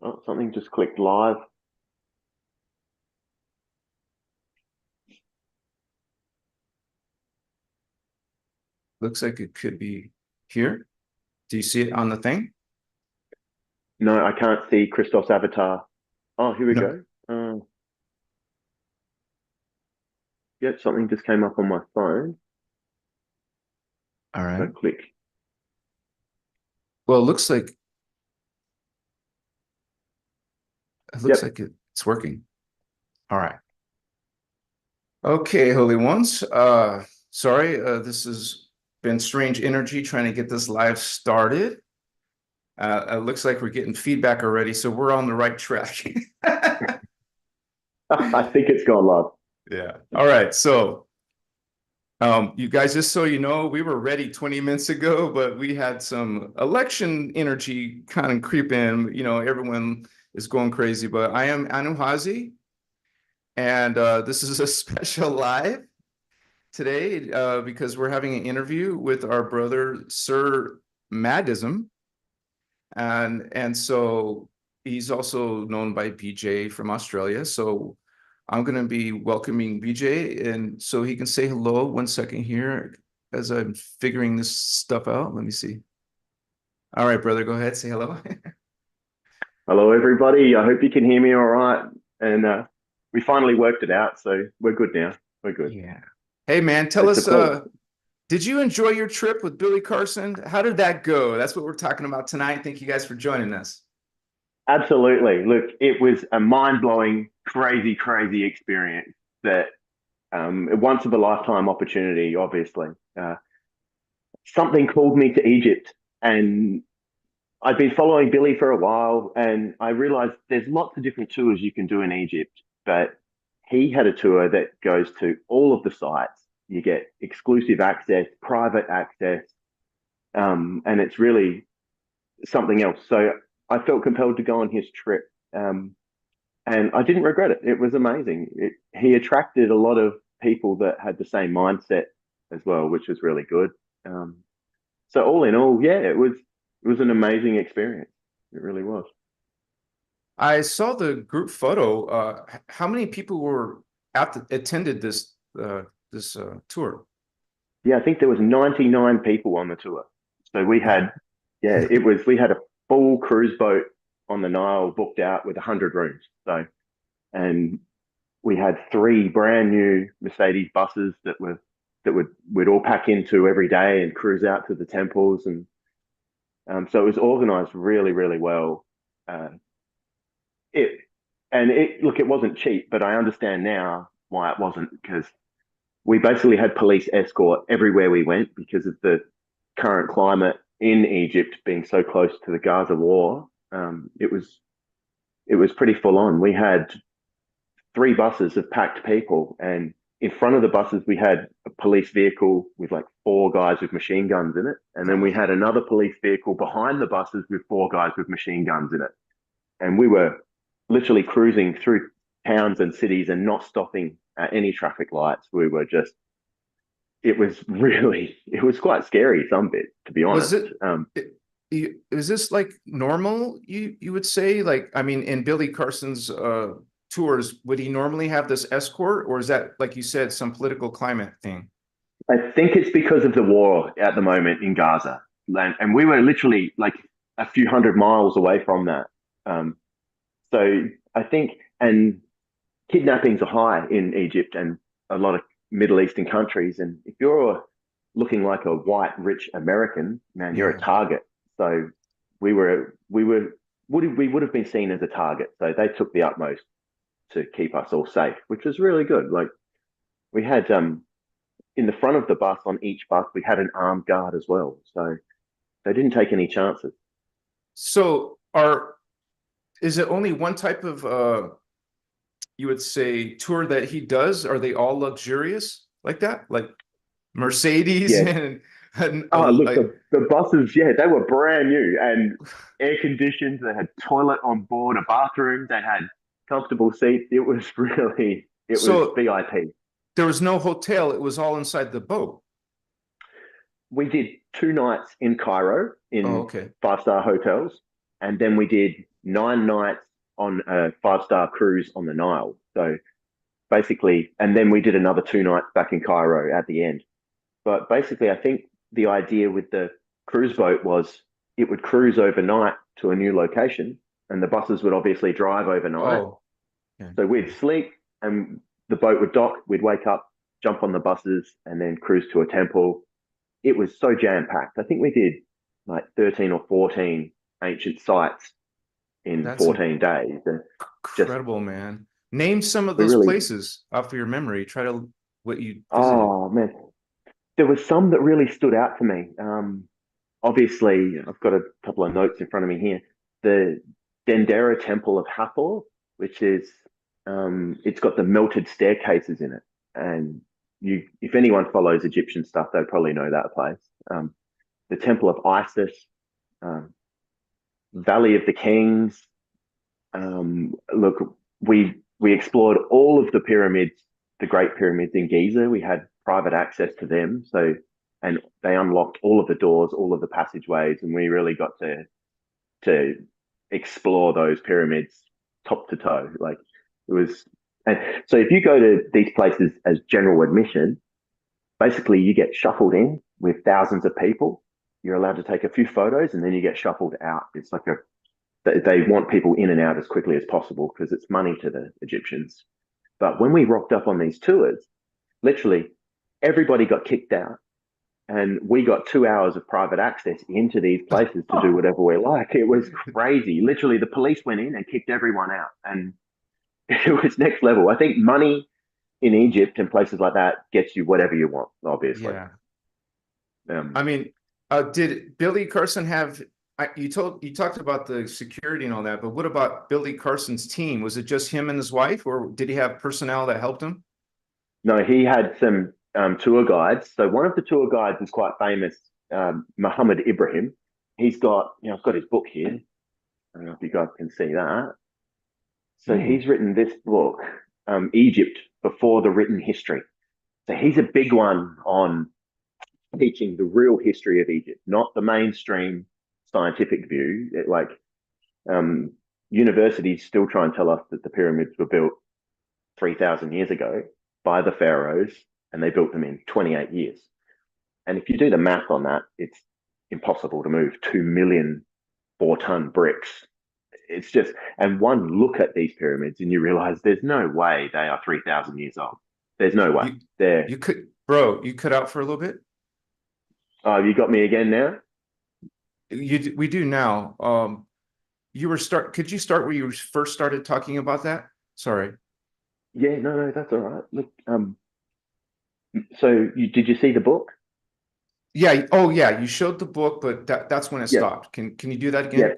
Oh, something just clicked live. Looks like it could be here. Do you see it on the thing? No, I can't see Christos' avatar. Oh, here we No. go. Yep, something just came up on my phone. All So right. click. Well, it looks Yep. like it's working. All right. Okay, Holy Ones. Sorry, this has been strange energy trying to get this live started. It looks like we're getting feedback already, so we're on the right track. I think it's gone live. Yeah. All right. So, you guys, just so you know, we were ready 20 minutes ago, but we had some election energy kind of creep in. Everyone is going crazy, but I am Anu Hazi, and this is a special live today because we're having an interview with our brother Sir Madism, and so he's also known by BJ from Australia. So I'm going to be welcoming BJ, and so he can say hello. 1 second here as I'm figuring this stuff out. Let me see. All right, brother, go ahead, say hello. Hello, everybody. I hope you can hear me all right. And we finally worked it out, so we're good now. We're good. Yeah. Hey, man, tell It's a us, pleasure. did you enjoy your trip with Billy Carson? How did that go? That's what we're talking about tonight. Thank you guys for joining us. Absolutely. Look, it was a mind-blowing, crazy, crazy experience that a once of a lifetime opportunity, obviously. Something called me to Egypt, and I've been following Billy for a while, and I realized there's lots of different tours you can do in Egypt, but he had a tour that goes to all of the sites. You get exclusive access, private access, and it's really something else. So I felt compelled to go on his trip, and I didn't regret it. It was amazing. He attracted a lot of people that had the same mindset as well, which was really good. Um, so all in all, yeah, it was an amazing experience. It really was. I saw the group photo. How many people were attended this tour? Yeah, I think there was 99 people on the tour. So we had, Wow. yeah, we had a full cruise boat on the Nile booked out with 100 rooms. So, and we had three brand new Mercedes buses that we'd all pack into every day and cruise out to the temples. And so it was organized really, really well. Uh, it, look, it wasn't cheap, but I understand now why it wasn't, because we basically had police escort everywhere we went because of the current climate in Egypt being so close to the Gaza war. It was pretty full on. We had three buses of packed people, and in front of the buses we had a police vehicle with like four guys with machine guns in it, and then we Oh, had another police vehicle behind the buses with four guys with machine guns in it, and we were literally cruising through towns and cities and not stopping at any traffic lights. We were just it was quite scary some bit, to be was honest. it, is this like normal, you would say? Like, I mean, in Billy Carson's tours, would he normally have this escort, or is that, like you said, some political climate thing? I think it's because of the war at the moment in Gaza, and we were literally like a few hundred miles away from that. Um, so I think, and kidnappings are high in Egypt and a lot of Middle Eastern countries. And if you're looking like a white, rich American, man, you're a Yeah. target. So we would have been seen as a target. So they took the utmost to keep us all safe, which was really good. Like we had in the front of the bus, on each bus we had an armed guard as well. So they didn't take any chances. So is it only one type of you would say tour that he does? Are they all luxurious like that? Like Mercedes Yeah. and Oh, look, like, the buses, yeah, they were brand new and air conditioned. They had toilet on board, a bathroom. They had comfortable seats. It was so VIP. there was no hotel, it was all inside the boat. We did 2 nights in Cairo Oh, in okay. five-star hotels. and then we did 9 nights on a 5-star cruise on the Nile. So basically, and then we did another 2 nights back in Cairo at the end. But basically, I think the idea with the cruise boat was it would cruise overnight to a new location, and the buses would obviously drive overnight. Oh, yeah. So we'd sleep, and the boat would dock. We'd wake up, jump on the buses, and then cruise to a temple. It was so jam packed. I think we did like 13 or 14 ancient sites in That's 14 days. And just incredible, man. Name some of we those really, places off of your memory. Try to what you visited. oh man, there was some that really stood out for me. Obviously, I've got a couple of notes in front of me here. The Dendera Temple of Hathor, which is it's got the melted staircases in it, and if anyone follows Egyptian stuff, they probably know that place. The Temple of Isis, um, Valley of the Kings. Look, we explored all of the pyramids, the Great Pyramids in Giza. We had private access to them, so and they unlocked all of the doors, all of the passageways, and we really got to explore those pyramids top to toe. Like it was, and so if you go to these places as general admission, basically you get shuffled in with thousands of people. You're allowed to take a few photos, and then you get shuffled out. It's like they want people in and out as quickly as possible because it's money to the Egyptians. But when we rocked up on these tours, literally everybody got kicked out, and we got 2 hours of private access into these places to do whatever we like. It was crazy. Literally, the police went in and kicked everyone out, and it was next level. I think money in Egypt and places like that gets you whatever you want, obviously. Yeah. Um, I mean, did Billy Carson have you talked about the security and all that, but what about Billy Carson's team? Was it just him and his wife, or did he have personnel that helped him? no, he had some tour guides. So one of the tour guides is quite famous, Muhammad Ibrahim. He's got, I've got his book here. I don't know if you guys can see that. So Hmm. he's written this book, Egypt Before the Written History. So he's a big one on teaching the real history of Egypt, not the mainstream scientific view. Um, universities still try and tell us that the pyramids were built 3,000 years ago by the pharaohs, and they built them in 28 years. And if you do the math on that, it's impossible to move 2 million 4-ton bricks. It's just, and one look at these pyramids and you realize there's no way they are 3,000 years old. There's no way. You They're, you could, bro, you cut out for a little bit. oh, you got me again now? We do now. Could you start where you first started talking about that? Sorry. Yeah, no, that's all right. Look, so did you see the book? Yeah. Oh, yeah. You showed the book, but that's when it Yeah, stopped. Can you do that yeah. again?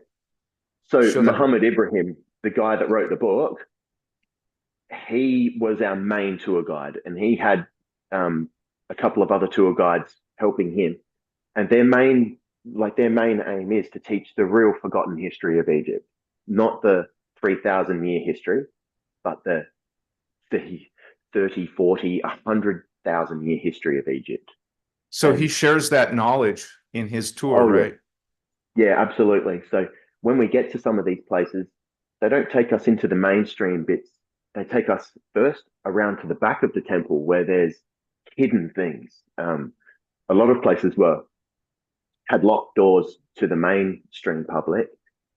So Show that. Muhammad Ibrahim, the guy that wrote the book, he was our main tour guide, and he had a couple of other tour guides helping him. And their main aim is to teach the real forgotten history of Egypt, not the 3,000-year history, but the 30, 40, 100,000-year history of Egypt. So he And shares that knowledge in his tour, oh yeah, right? yeah, absolutely. So when we get to some of these places, they don't take us into the mainstream bits. They take us first around to the back of the temple where there's hidden things. A lot of places had locked doors to the mainstream public,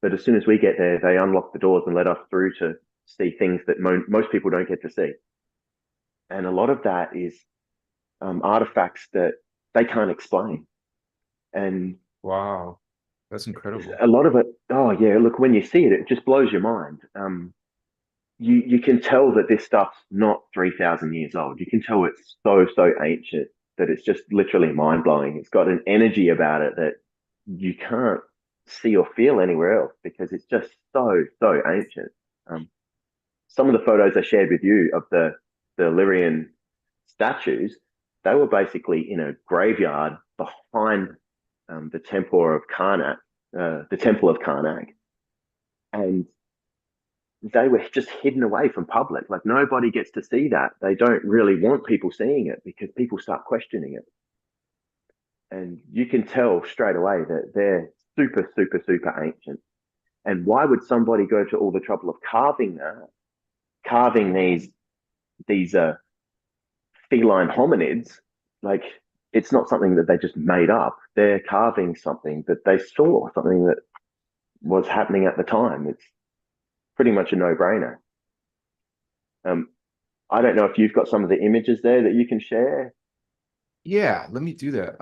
but as soon as we get there, they unlock the doors and let us through to see things that most people don't get to see. And a lot of that is artifacts that they can't explain. And Wow. That's incredible. a lot of it, oh yeah, look, when you see it, it just blows your mind. You can tell that this stuff's not 3,000 years old. You can tell it's so ancient that it's just literally mind blowing. It's got an energy about it that you can't see or feel anywhere else because it's just so ancient. Um, some of the photos I shared with you of the Illyrian statues, they were basically in a graveyard behind the temple of Karnak, the Temple of Karnak, and they were just hidden away from public. Like nobody gets to see that. They don't really want people seeing it because people start questioning it, and you can tell straight away that they're super ancient. And why would somebody go to all the trouble of carving these feline hominids? Like, it's not something that they just made up. They're carving something that they saw, something that was happening at the time. It's pretty much a no-brainer. I don't know if you've got some of the images there that you can share. Yeah, let me do that.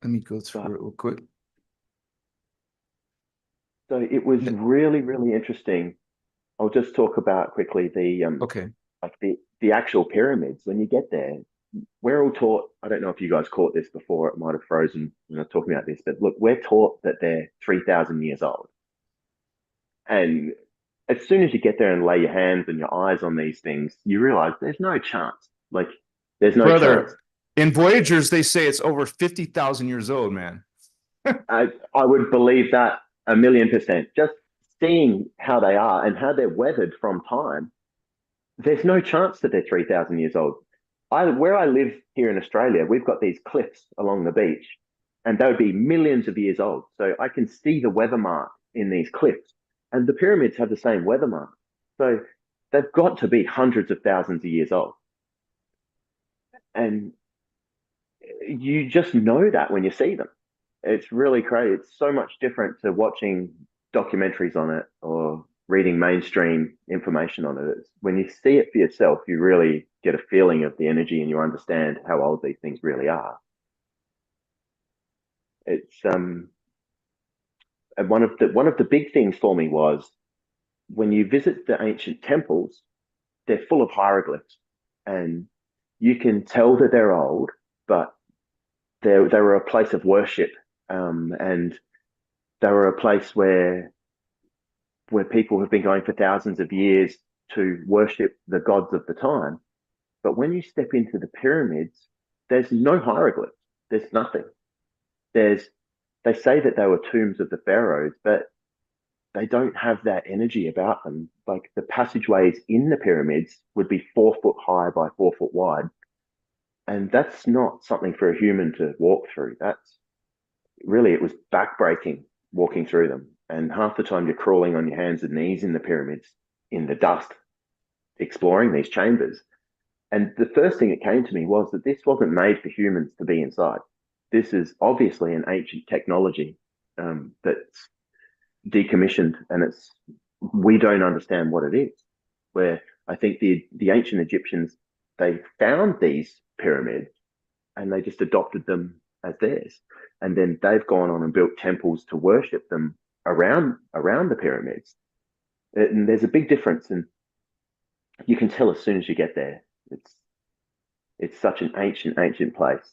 Let me go through But, it real quick. so it was really, really interesting. I'll just talk about quickly Okay. like the actual pyramids. When you get there, we're all taught. I don't know if you guys caught this before. It might have frozen when I was talking about this, but look, we're taught that they're 3,000 years old. And as soon as you get there and lay your hands and your eyes on these things, you realize there's no chance. Like, there's no chance. Brother, in Voyagers, they say it's over 50,000 years old, man. I would believe that 1,000,000%. Just seeing how they are and how they're weathered from time, there's no chance that they're 3,000 years old. Where I live here in Australia, we've got these cliffs along the beach, and they would be millions of years old. So I can see the weather mark in these cliffs, and the pyramids have the same weather mark. So they've got to be hundreds of thousands of years old. And you just know that when you see them. It's really crazy. It's so much different to watching documentaries on it or reading mainstream information on it. It's, when you see it for yourself, you really get a feeling of the energy and you understand how old these things really are. It's and one of the big things for me was when you visit the ancient temples, they're full of hieroglyphs, and you can tell that they're old, but they were a place of worship, and they were a place where people have been going for thousands of years to worship the gods of the time. But when you step into the pyramids, there's no hieroglyphs. There's nothing. There's they say that they were tombs of the pharaohs, but they don't have that energy about them. Like, the passageways in the pyramids would be 4 foot high by 4 foot wide. And that's not something for a human to walk through. That's really, it was backbreaking walking through them. And half the time you're crawling on your hands and knees in the pyramids, in the dust, exploring these chambers. And the first thing that came to me was that this wasn't made for humans to be inside. This is obviously an ancient technology that's decommissioned, and we don't understand what it is. Where I think the ancient Egyptians, they found these pyramids and they just adopted them as theirs, and then they've gone on and built temples to worship them around the pyramids. And there's a big difference, and you can tell as soon as you get there. It's such an ancient place.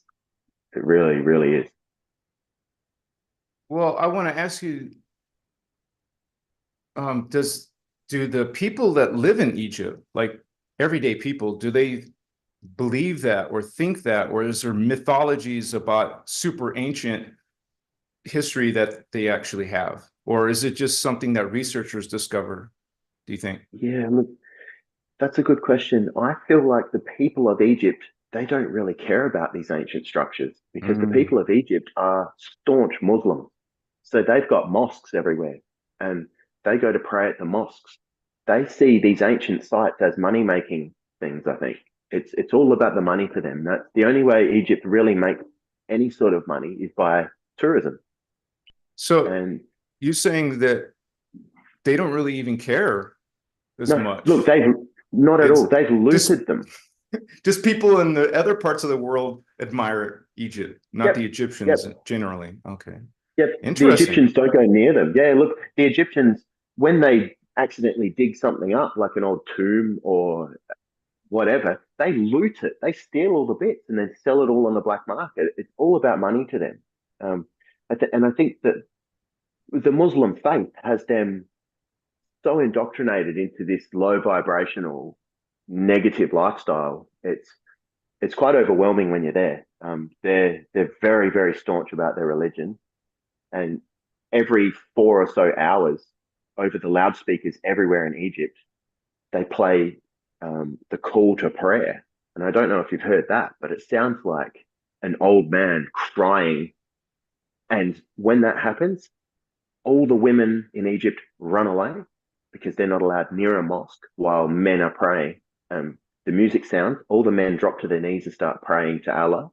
It really, really is. Well, I want to ask you, do the people that live in Egypt, like everyday people, do they believe that or think that, or is there mythologies about super ancient history that they actually have? Or is it just something that researchers discover, do you think? Yeah, look, that's a good question. I feel like the people of Egypt, they don't really care about these ancient structures because the Mm. people of Egypt are staunch Muslims. So they've got mosques everywhere and they go to pray at the mosques. They see these ancient sites as money making things, I think. It's all about the money for them. That's the only way Egypt really makes any sort of money is by tourism. So And you're saying that they don't really even care as no, look, much. they've not at all. It's They've just looted them. just people in the other parts of the world admire Egypt, not the Yep, Egyptians yep. generally. Okay. Yep, the Interesting. Egyptians don't go near them. Yeah, look, the Egyptians, when they accidentally dig something up, like an old tomb or whatever, they loot it. They steal all the bits and then sell it all on the black market. It's all about money to them. Um, and I think that the Muslim faith has them so indoctrinated into this low vibrational, negative lifestyle. It's quite overwhelming when you're there. They're very, very staunch about their religion, and every 4 or so hours over the loudspeakers everywhere in Egypt, they play the call to prayer. And I don't know if you've heard that, but it sounds like an old man crying. And when that happens, all the women in Egypt run away because they're not allowed near a mosque while men are praying. The music sounds, all the men drop to their knees and start praying to Allah.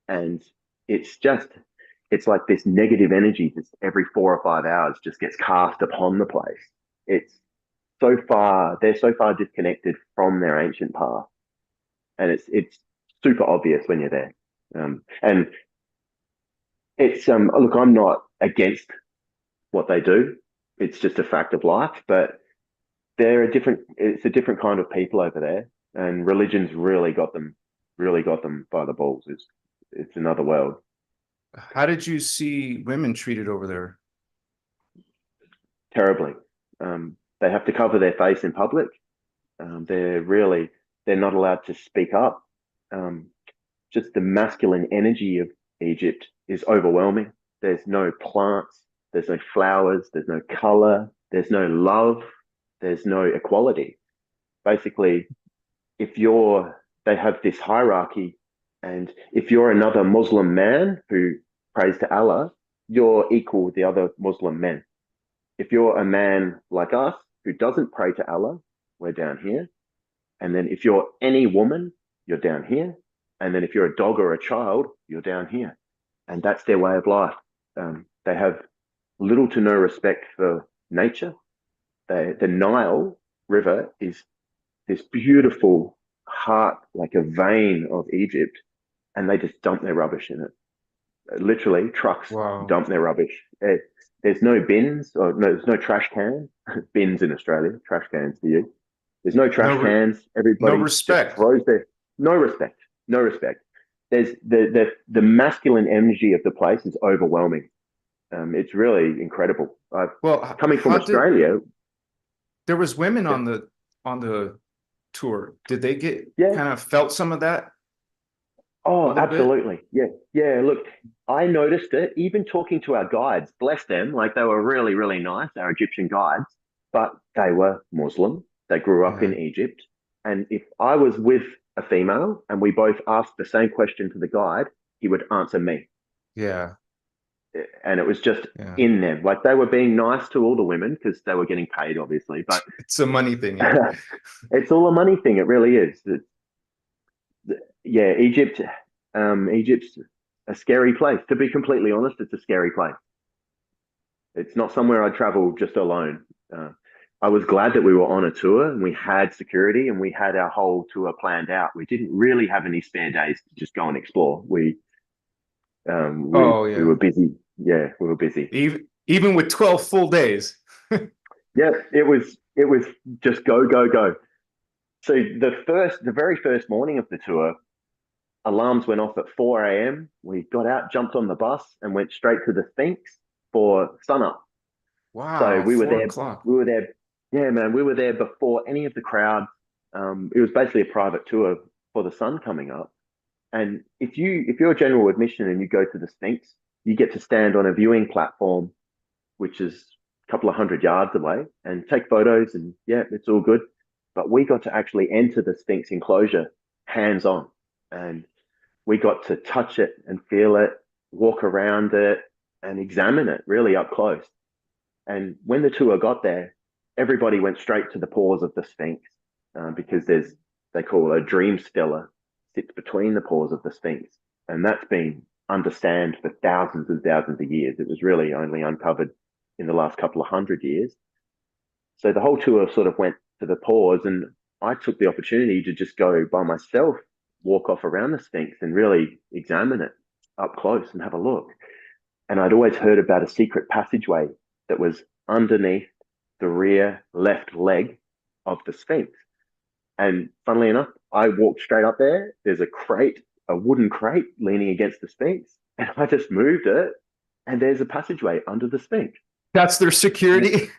And it's just, it's like this negative energy that's every 4 or 5 hours just gets cast upon the place. It's so far, they're so far disconnected from their ancient past. And it's super obvious when you're there. And it's, look, I'm not against what they do. It's just a fact of life, but it's a different kind of people over there. And religion's really got them by the balls. It's another world. How did you see women treated over there? Terribly. They have to cover their face in public. They're not allowed to speak up. Just the masculine energy of Egypt is overwhelming. There's no plants, there's no flowers, there's no color, there's no love, there's no equality. Basically, they have this hierarchy, and if you're another Muslim man who prays to Allah, you're equal with the other Muslim men. If you're a man like us who doesn't pray to Allah, we're down here. And then if you're any woman, you're down here. And then if you're a dog or a child, you're down here. And that's their way of life. They have little to no respect for nature. The Nile River is this beautiful heart, like a vein of Egypt, and they just dump their rubbish in it. Literally, trucks dump their rubbish. There's no bins, or no, there's no trash cans. Bins in Australia, trash cans for you. There's no trash cans. Everybody no respect. Throws their no respect. No respect. There's the masculine energy of the place is overwhelming. It's really incredible. Coming from Australia, there was women on the tour. Did they kind of felt some of that? Oh, absolutely. Bit? Yeah. Look, I noticed it. Even talking to our guides, bless them, like they were really, really nice, our Egyptian guides, but they were Muslim. They grew up in Egypt. And if I was with a female and we both asked the same question to the guide, he would answer me. Yeah. And it was just in them. Like they were being nice to all the women because they were getting paid, obviously. But it's a money thing. Yeah. It's all a money thing. It really is. Egypt's a scary place. To be completely honest, it's a scary place. It's not somewhere I'd travel just alone. I was glad that we were on a tour and we had security and we had our whole tour planned out. We didn't really have any spare days to just go and explore. We were busy. Yeah, we were busy. Even with 12 full days. Yeah, it was just go, go, go. So the very first morning of the tour, alarms went off at 4 a.m. We got out, jumped on the bus, and went straight to the Sphinx for sunup. Wow! So we were 4 there. o'clock. We were there. Yeah, man, we were there before any of the crowd. It was basically a private tour for the sun coming up. And if you're a general admission and you go to the Sphinx, you get to stand on a viewing platform, which is a couple of 100 yards away, and take photos. And yeah, it's all good. But we got to actually enter the Sphinx enclosure hands on, and we got to touch it and feel it, walk around it, and examine it really up close. And when the tour got there, everybody went straight to the paws of the Sphinx because they call it a dream stela sits between the paws of the Sphinx, and that's been understand for thousands and thousands of years. It was really only uncovered in the last couple of 100 years. So the whole tour sort of went to the paws, and I took the opportunity to just go by myself, walk off around the Sphinx and really examine it up close and have a look. And I'd always heard about a secret passageway that was underneath the rear left leg of the Sphinx. And funnily enough, I walked straight up there. There's a wooden crate leaning against the Sphinx. And I just moved it. And there's a passageway under the Sphinx. That's their security.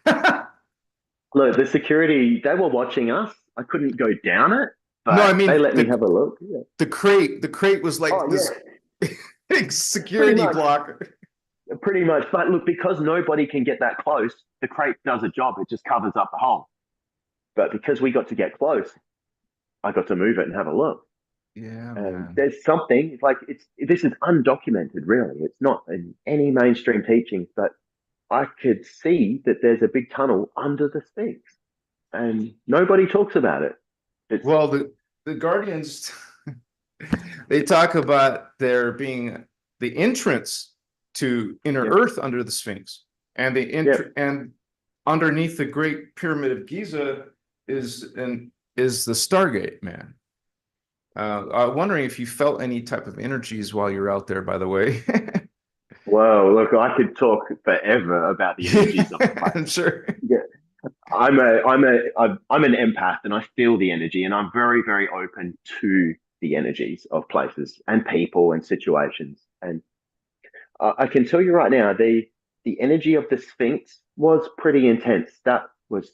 Look, the security, they were watching us. I couldn't go down it. But no, I mean, they let me have a look. Yeah. The crate was like this big security block. Pretty much. But look, because nobody can get that close, the crate does a job. It just covers up the hole. But because we got to get close, I got to move it and have a look. Yeah, man. There's something like this is undocumented, really. It's not in any mainstream teachings, but I could see that there's a big tunnel under the Sphinx, and nobody talks about it. It's Well, the Guardians, they talk about there being the entrance to inner yeah, Earth under the Sphinx, and yeah. and underneath the Great Pyramid of Giza is the Stargate, man. I'm wondering if you felt any type of energies while you're out there, by the way. Whoa, look, I could talk forever about the energies of the place. I'm sure. Yeah, I'm an empath, and I feel the energy, and I'm very, very open to the energies of places and people and situations. And I can tell you right now, the energy of the Sphinx was pretty intense. That was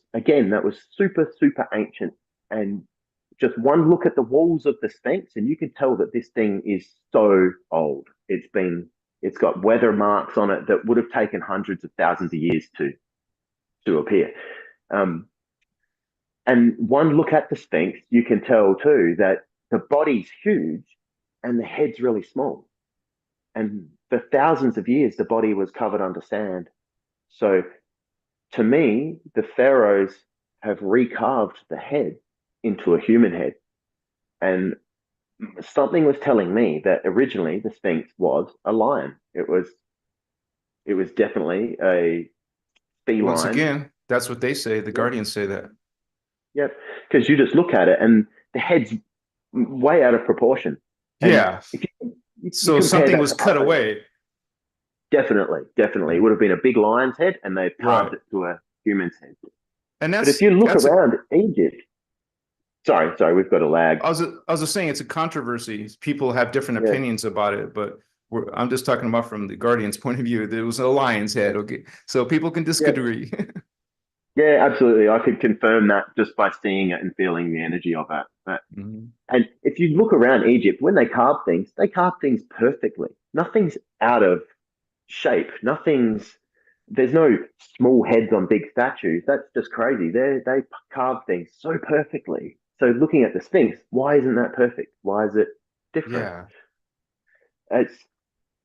super, super ancient. And just one look at the walls of the Sphinx, and you can tell that this thing is so old. It's got weather marks on it that would have taken hundreds of thousands of years to appear. Um, and one look at the Sphinx, you can tell too that the body's huge and the head's really small. And for thousands of years, the body was covered under sand. So to me, the pharaohs have recarved the head into a human head. And something was telling me that originally the Sphinx was a lion. It was definitely a Once feline. again, that's what they say. The Yep, Guardians say that. yep. Because you just look at it and the head's way out of proportion. And Yeah. if you So compare something that was to cut other, away. definitely, definitely, it would have been a big lion's head, and they've carved Right. it to a human's head. And But if you look that's a around Egypt, sorry, we've got a lag. I was just saying it's a controversy. People have different Yeah, opinions about it, but I'm just talking about from the Guardian's point of view. There was a lion's head. Okay, so people can yeah, disagree. yeah, absolutely. I could confirm that just by seeing it and feeling the energy of it. Mhm. And if you look around Egypt, when they carve things perfectly. Nothing's out of shape. There's no small heads on big statues. That's just crazy. They carve things so perfectly. So looking at the Sphinx, why isn't that perfect? Why is it different? Yeah. It's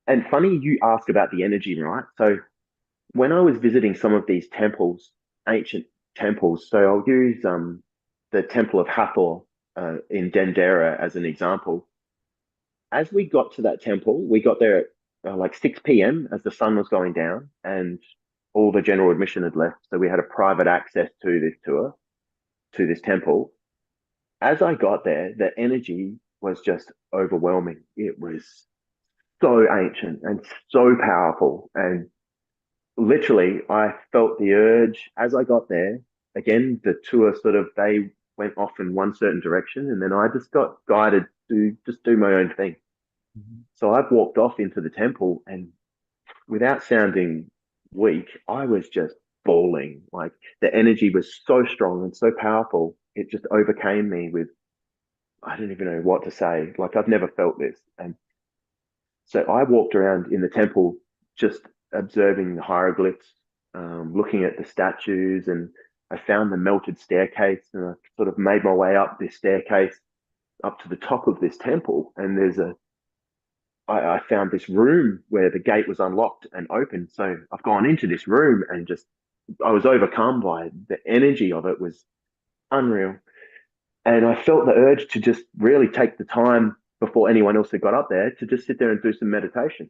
and funny you ask about the energy, right? So when I was visiting some of these temples, ancient temples, so I'll use the Temple of Hathor in Dendera as an example. As we got to that temple, we got there at like 6 p.m. as the sun was going down, and all the general admission had left. So we had a private access to this tour, to this temple. As I got there, the energy was just overwhelming. It was so ancient and so powerful. And literally, I felt the urge as I got there. Again, the tour sort of they went off in one certain direction, and then I just got guided to just do my own thing. Mhm. So I've walked off into the temple, and without sounding weak, I was just bawling. Like the energy was so strong and so powerful, it just overcame me with I don't even know what to say. Like I've never felt this. And so I walked around in the temple just observing the hieroglyphs, looking at the statues, and I found the melted staircase, and I sort of made my way up this staircase up to the top of this temple. And I found this room where the gate was unlocked and open. So I've gone into this room and just I was overcome by the energy of it was unreal. And I felt the urge to just really take the time before anyone else had got up there to just sit there and do some meditation.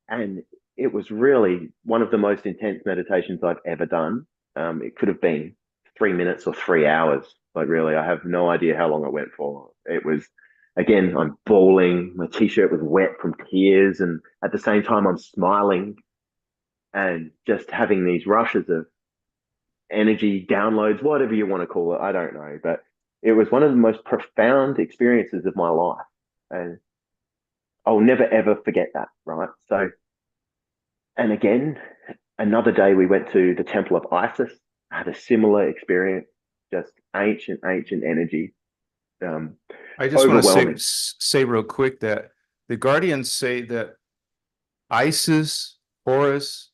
And it was really one of the most intense meditations I've ever done. It could have been 3 minutes or 3 hours. Like, really, I have no idea how long it went for. It was, again, I'm bawling. My t shirt was wet from tears. And at the same time, I'm smiling and just having these rushes of energy downloads, whatever you want to call it. I don't know. But it was one of the most profound experiences of my life. And I'll never, ever forget that. Right. So, and again, another day we went to the Temple of Isis. I had a similar experience, just ancient, ancient energy, um, I just want to overwhelming. say real quick that the Guardians say that Isis, Horus,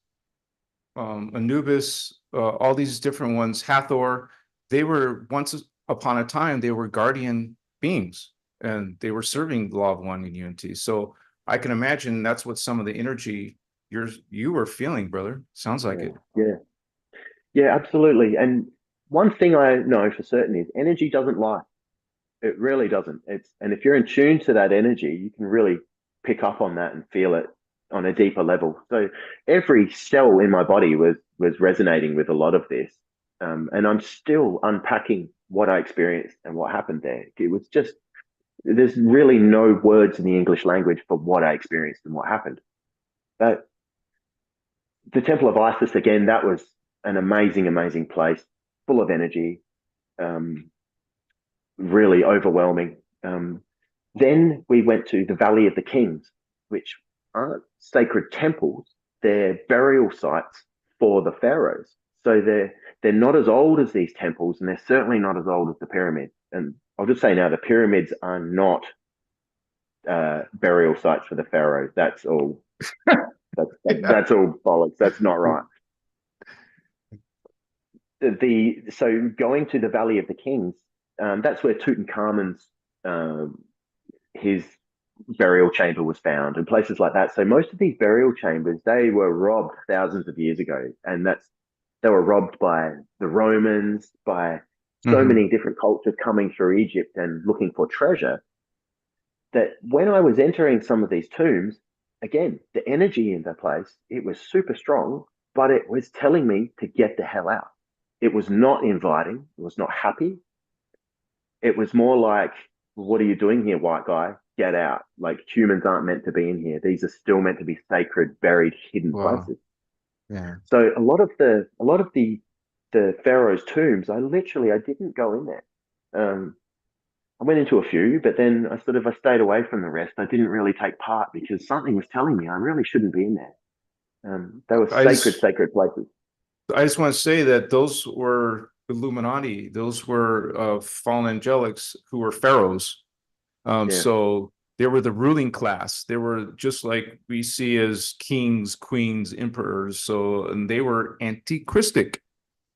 Anubis, all these different ones, Hathor, they were once upon a time, they were guardian beings and they were serving the law of one and unity. So I can imagine that's what some of the energy you were feeling, brother. Sounds like Yeah, it. yeah, yeah, absolutely. And one thing I know for certain is energy doesn't lie. It really doesn't. And if you're in tune to that energy, you can really pick up on that and feel it on a deeper level. So every cell in my body was resonating with a lot of this. And I'm still unpacking what I experienced and what happened there. It was just there's really no words in the English language for what I experienced and what happened. But the Temple of Isis again, that was an amazing, amazing place, full of energy. Um, really overwhelming. Then we went to the Valley of the Kings, which aren't sacred temples; they're burial sites for the pharaohs. So they're not as old as these temples, and they're certainly not as old as the pyramids. And I'll just say now, the pyramids are not burial sites for the pharaohs. That's all. Yeah. That's all bollocks. That's not right. So going to the Valley of the Kings, that's where Tutankhamun's his burial chamber was found and places like that. So most of these burial chambers, they were robbed thousands of years ago, and they were robbed by the Romans, by so Hmm. many different cultures coming through Egypt and looking for treasure. That when I was entering some of these tombs, again, the energy in the place, it was super strong, but it was telling me to get the hell out. It was not inviting. It was not happy. It was more like, what are you doing here, white guy? Get out. Like humans aren't meant to be in here. These are still meant to be sacred, buried, hidden Wow. places. Yeah. So a lot of the pharaoh's tombs, I didn't go in there. I went into a few, but then I stayed away from the rest. I didn't really take part because something was telling me I really shouldn't be in there. They were I sacred, just sacred places. I just want to say that those were Illuminati. Those were fallen angelics who were pharaohs. Yeah. So they were the ruling class. They were just like we see as kings, queens, emperors. So and they were anti-Christic.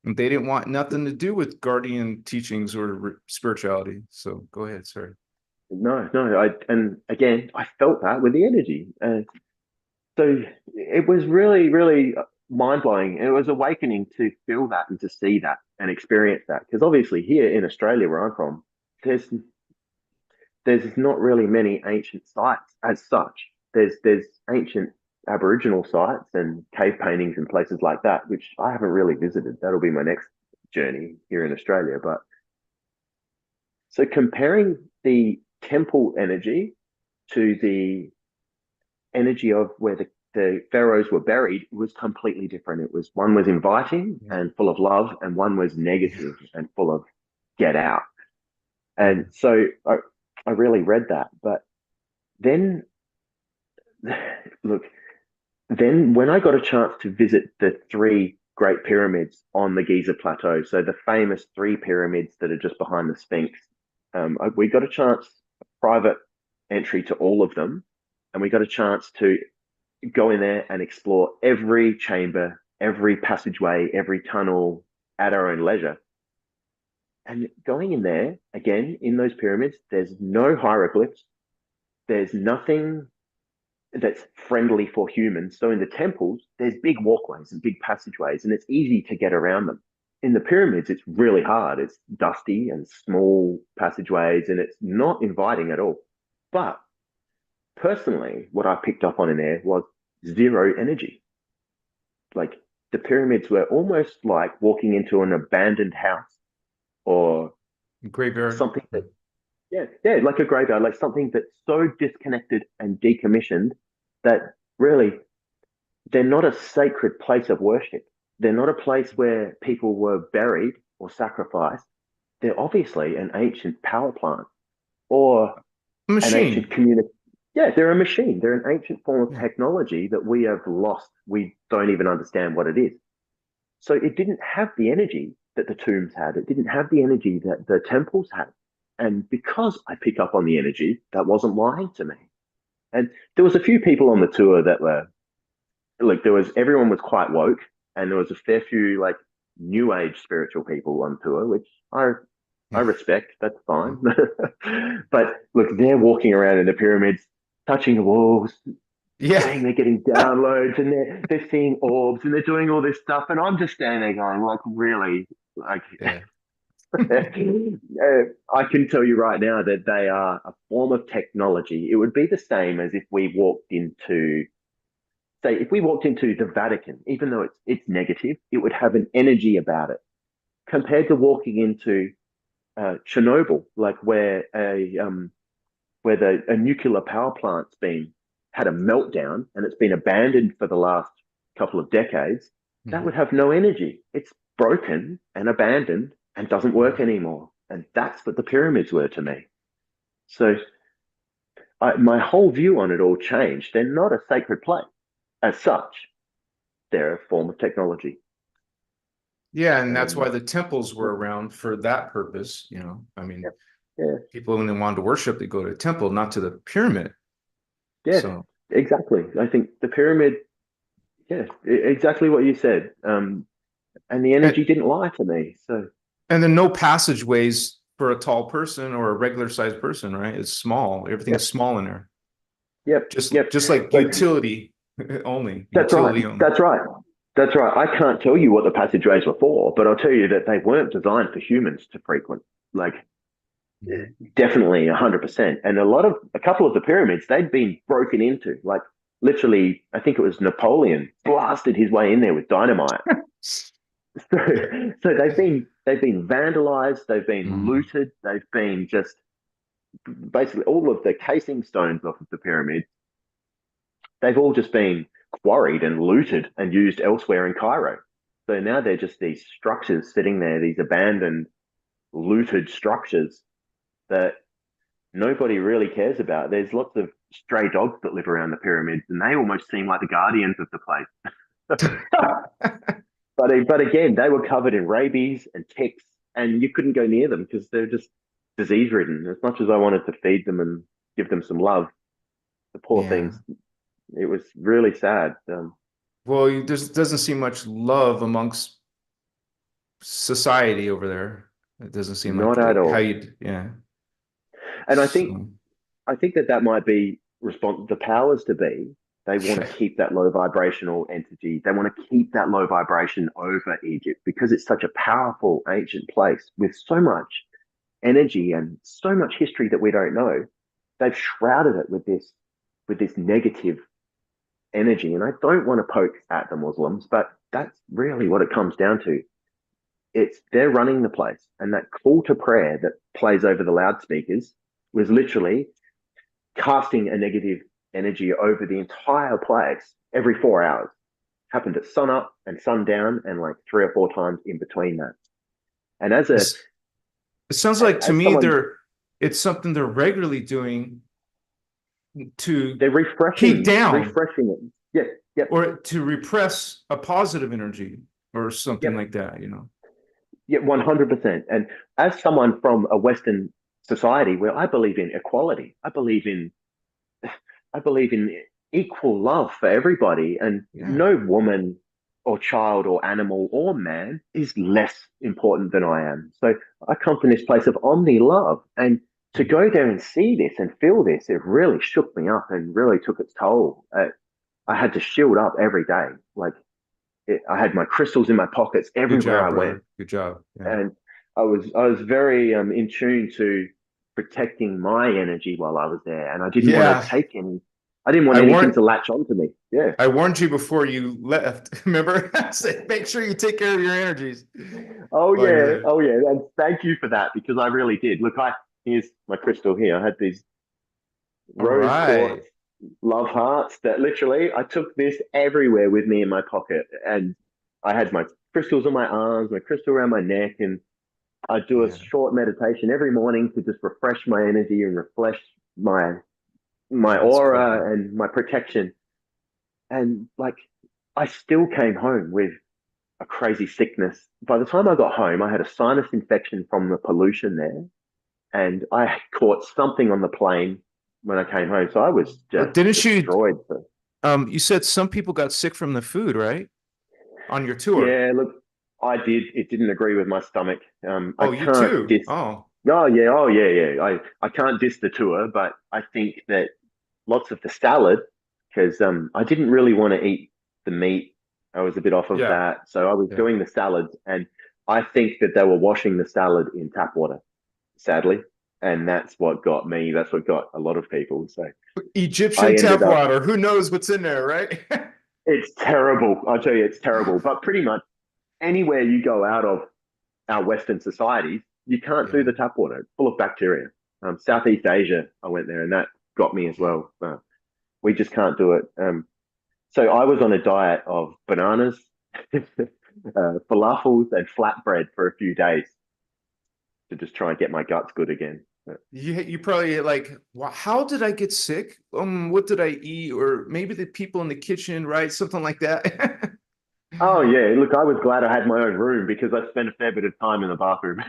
And they didn't want nothing to do with guardian teachings or spirituality. So go ahead, sorry. No, no. And again, I felt that with the energy. So it was really, really mind blowing. It was awakening to feel that and to see that and experience that. Because obviously, here in Australia, where I'm from, there's there's not really many ancient sites as such. There's ancient Aboriginal sites and cave paintings and places like that, which I haven't really visited. That'll be my next journey here in Australia. But so comparing the temple energy to the energy of where the pharaohs were buried was completely different. It was one was inviting Yeah. and full of love, and one was Yeah. negative and full of get out. Yeah. And so I really read that. But then, look, then when I got a chance to visit the three Great Pyramids on the Giza Plateau, so the famous three pyramids that are just behind the Sphinx, we got a chance, private entry to all of them, and we got a chance to go in there and explore every chamber, every passageway, every tunnel at our own leisure. And going in there, again, in those pyramids, there's no hieroglyphs. There's nothing that's friendly for humans. So in the temples, there's big walkways and big passageways, and it's easy to get around them. In the pyramids, it's really hard. It's dusty and small passageways, and it's not inviting at all. But personally, what I picked up on in there was zero energy. Like the pyramids were almost like walking into an abandoned house or Graveyard. something that, yeah, like a graveyard, like something that's so disconnected and decommissioned that really they're not a sacred place of worship. They're not a place where people were buried or sacrificed. They're obviously an ancient power plant or an ancient Machine. community. Yeah, they're a machine. They're an ancient form of Yeah. technology that we have lost. We don't even understand what it is. So it didn't have the energy that the tombs had. It didn't have the energy that the temples had. And because I pick up on the energy, that wasn't lying to me. And there was a few people on the tour that were like everyone was quite woke, and there was a fair few like new age spiritual people on tour, which I Yeah. respect. That's Yeah. fine. But look, they're walking around in the pyramids, touching the walls, Yeah. saying they're getting downloads and they're seeing orbs and they're doing all this stuff, and I'm just standing there going, like, really, like, Yeah. I can tell you right now that they are a form of technology. It would be the same as if we walked into, say, if we walked into the Vatican, even though it's negative, it would have an energy about it compared to walking into Chernobyl, like where a nuclear power plant's been had a meltdown and it's been abandoned for the last couple of decades. That Mhm. would have no energy. It's broken and abandoned and doesn't work Mhm. anymore. And that's what the pyramids were to me. So my whole view on it all changed. They're not a sacred place as such. They're a form of technology. Yeah, and that's And why the temples were around for that purpose. I yeah, mean, yeah, people when they wanted to worship, they go to a temple, not to the pyramid. yeah, So, exactly. I think the pyramid, yeah, exactly what you said. And the and, energy didn't lie to me. So and then no passageways for a tall person or a regular sized person, right? It's small. Everything's yep, small in there. yep, yep. Just like So utility only. that's right. Utility only. That's right. That's right. I can't tell you what the passageways were for, but I'll tell you that they weren't designed for humans to frequent. Like, Mhm. definitely 100%. And a couple of the pyramids, they'd been broken into. Like, literally, I think it was Napoleon blasted his way in there with dynamite. So, so they've been vandalized, they've been Mhm. looted, they've been just basically all of the casing stones off of the pyramid. They've all just been quarried and looted and used elsewhere in Cairo. So now they're just these structures sitting there, these abandoned, looted structures that nobody really cares about. There's lots of stray dogs that live around the pyramids, and they almost seem like the guardians of the place. But again, they were covered in rabies and ticks, and you couldn't go near them because they're just disease ridden. As much as I wanted to feed them and give them some love, the poor Yeah. things. It was really sad. Well, there doesn't seem much love amongst society over there. It doesn't seem Not like at how all. you'd, yeah. And So, I think that might be the powers to be. They want yeah. to keep that low vibrational entity. They want to keep that low vibration over Egypt because it's such a powerful ancient place with so much energy and so much history that we don't know. They've shrouded it with this negative energy. And I don't want to poke at the Muslims, but that's really what it comes down to. It's they're running the place, and that call to prayer that plays over the loudspeakers was literally casting a negative energy over the entire place every 4 hours. Happened at sun up and sundown, and like 3 or 4 times in between that. And It's, it sounds like to as me someone, it's something they're regularly doing to they're keep down refreshing it. Yep, yep, or to repress a positive energy or something yep, like that. yep, 100%. And as someone from a Western society where I believe in equality, I believe in equal love for everybody, and Yeah. no woman or child or animal or man is less important than I am. So I come from this place of omni love, and to Mhm. go there and see this and feel this, it really shook me up and really took its toll. I had to shield up every day. Like I had my crystals in my pockets Good everywhere job, I went, brother. Good job. Yeah. and I was very in tune to protecting my energy while I was there, and Yeah. I didn't want I anything to warned latch onto me. Yeah. I warned you before you left. Remember? I said, make sure you take care of your energies Oh while you're yeah. there. Oh yeah. And thank you for that because I really did. Look, here's my crystal here. I had these All rose right. quartz love hearts that literally I took this everywhere with me in my pocket, and I had my crystals on my arms, my crystal around my neck, and I do a Yeah. short meditation every morning to just refresh my energy and refresh my That's cool. aura and my protection. And like, I still came home with a crazy sickness. By the time I got home, I had a sinus infection from the pollution there, and I had caught something on the plane when I came home. So I was But just didn't you destroyed. So, you said some people got sick from the food, right? On your tour. yeah, look, I did. It didn't agree with my stomach. I Oh, you can't too. diss. Oh, Oh yeah. I can't diss the tour, but I think that lots of the salad because I didn't really want to eat the meat. I was a bit off of Yeah, that, so I was yeah. doing the salads, and I think that they were washing the salad in tap water, sadly, and that's what got me. That's what got a lot of people. So I Egyptian ended tap up. water. Who knows what's in there, right? It's terrible. I'll tell you, it's terrible. But pretty much anywhere you go out of our Western societies, you can't do Yeah, the tap water. It's full of bacteria. Southeast Asia, I went there, and that got me as yeah. well. We just can't do it. So I was on a diet of bananas, falafels, and flatbread for a few days to just try and get my guts good again. You probably like, wow, how did I get sick? What did I eat? Or maybe the people in the kitchen, right? Something like that. Oh yeah, look, I was glad I had my own room because I spent a fair bit of time in the bathroom.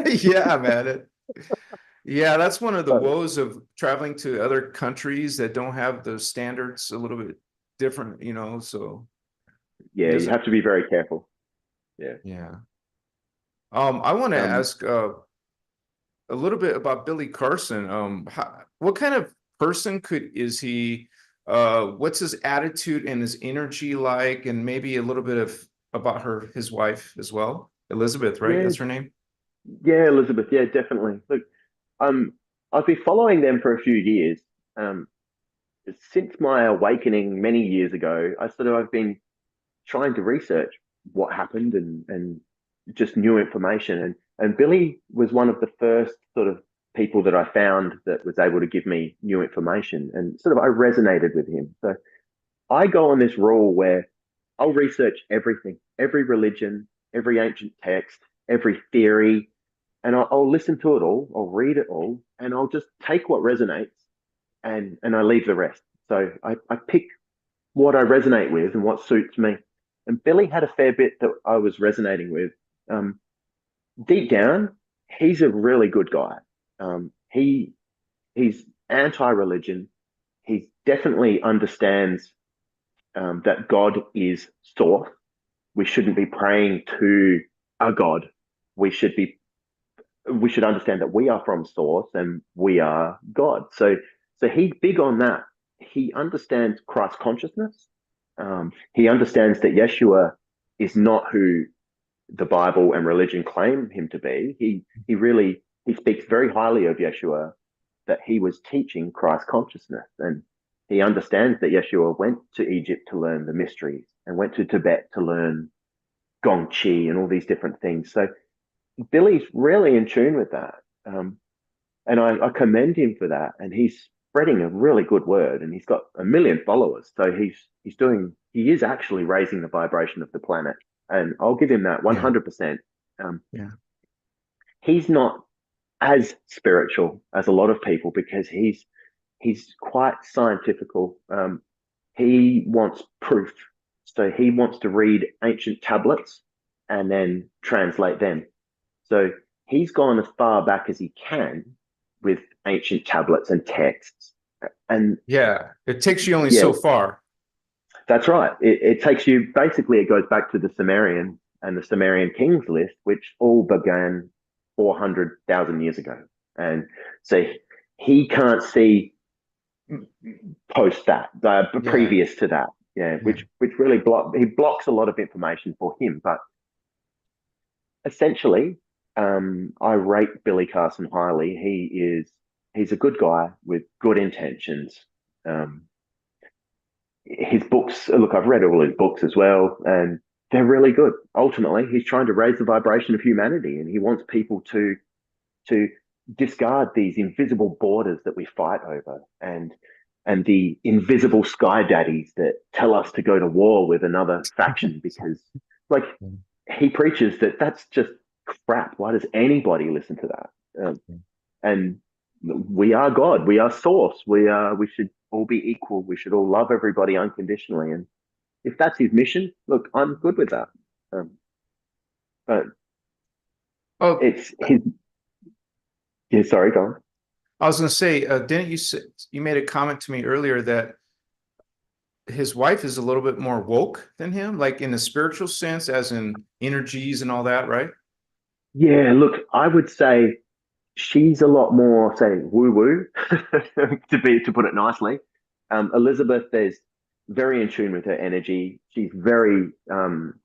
Yeah, man. Yeah, that's one of the But woes of traveling to other countries that don't have those standards a little bit different, so it yeah, you doesn't, have to be very careful. Yeah. yeah. I want to Um, ask a little bit about Billy Carson. What kind of person is he? What's his attitude and his energy like? And maybe a little bit of about his wife as well. Elizabeth, right? yeah, That's her name. yeah, Elizabeth. Yeah, definitely. Look, um, I've been following them for a few years. Um, since my awakening many years ago, I've been trying to research what happened and just new information. And Billy was one of the first sort of people that I found that was able to give me new information, and sort of I resonated with him. So I go on this rule where I'll research everything, every religion, every ancient text, every theory, and I'll listen to it all, I'll read it all, and I'll just take what resonates and I leave the rest. So I pick what I resonate with and what suits me. And Billy had a fair bit that I was resonating with. Um, Deep down, he's a really good guy. He's anti-religion. He definitely understands that God is source. We shouldn't be praying to a God. We should be we should understand that we are from source and we are God. So he's big on that. He understands Christ consciousness. He understands that Yeshua is not who the Bible and religion claim him to be. He speaks very highly of Yeshua, that he was teaching Christ consciousness, and he understands that Yeshua went to Egypt to learn the mysteries and went to Tibet to learn Gong Chi and all these different things. So Billy's really in tune with that. And I commend him for that. And he's spreading a really good word, and he's got a million followers. So he is actually raising the vibration of the planet. And I'll give him that Yeah, 100%. Um, yeah, he's not as spiritual as a lot of people because he's quite scientifical. He wants proof. So he wants to read ancient tablets and then translate them. So he's gone as far back as he can with ancient tablets and texts. And yeah. It takes you only yeah, so far. that's right. It takes you basically, it goes back to the Sumerian and the Sumerian kings list, which all began 400,000 years ago. And so he can't see post that, Yeah, previous to that. Yeah, yeah, which really he blocks a lot of information for him. But essentially, I rate Billy Carson highly. He's a good guy with good intentions. Um, his books, look, I've read all his books as well, and they're really good. Ultimately, he's trying to raise the vibration of humanity, and he wants people to discard these invisible borders that we fight over, and the invisible sky daddies that tell us to go to war with another faction because, like, he preaches that that's just crap. Why does anybody listen to that? And we are God. We are source. We should all be equal. We should all love everybody unconditionally. And if that's his mission, look, I'm good with that. But Oh, it's his. Yeah, sorry, go on. I was going to say, didn't you say, you made a comment to me earlier that his wife is a little bit more woke than him, like in a spiritual sense, as in energies and all that, right? Yeah, look, I would say she's a lot more, say, woo woo, to put it nicely. Elizabeth is very in tune with her energy. She's very,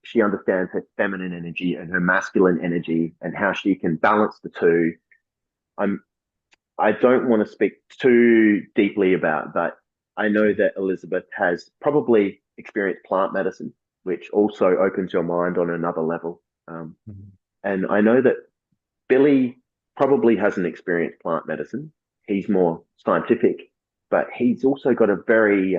she understands her feminine energy and her masculine energy and how she can balance the two. I'm, I don't want to speak too deeply about, but I know that Elizabeth has probably experienced plant medicine, which also opens your mind on another level. Mhm. And I know that Billy probably hasn't experienced plant medicine. He's more scientific, but he's also got a very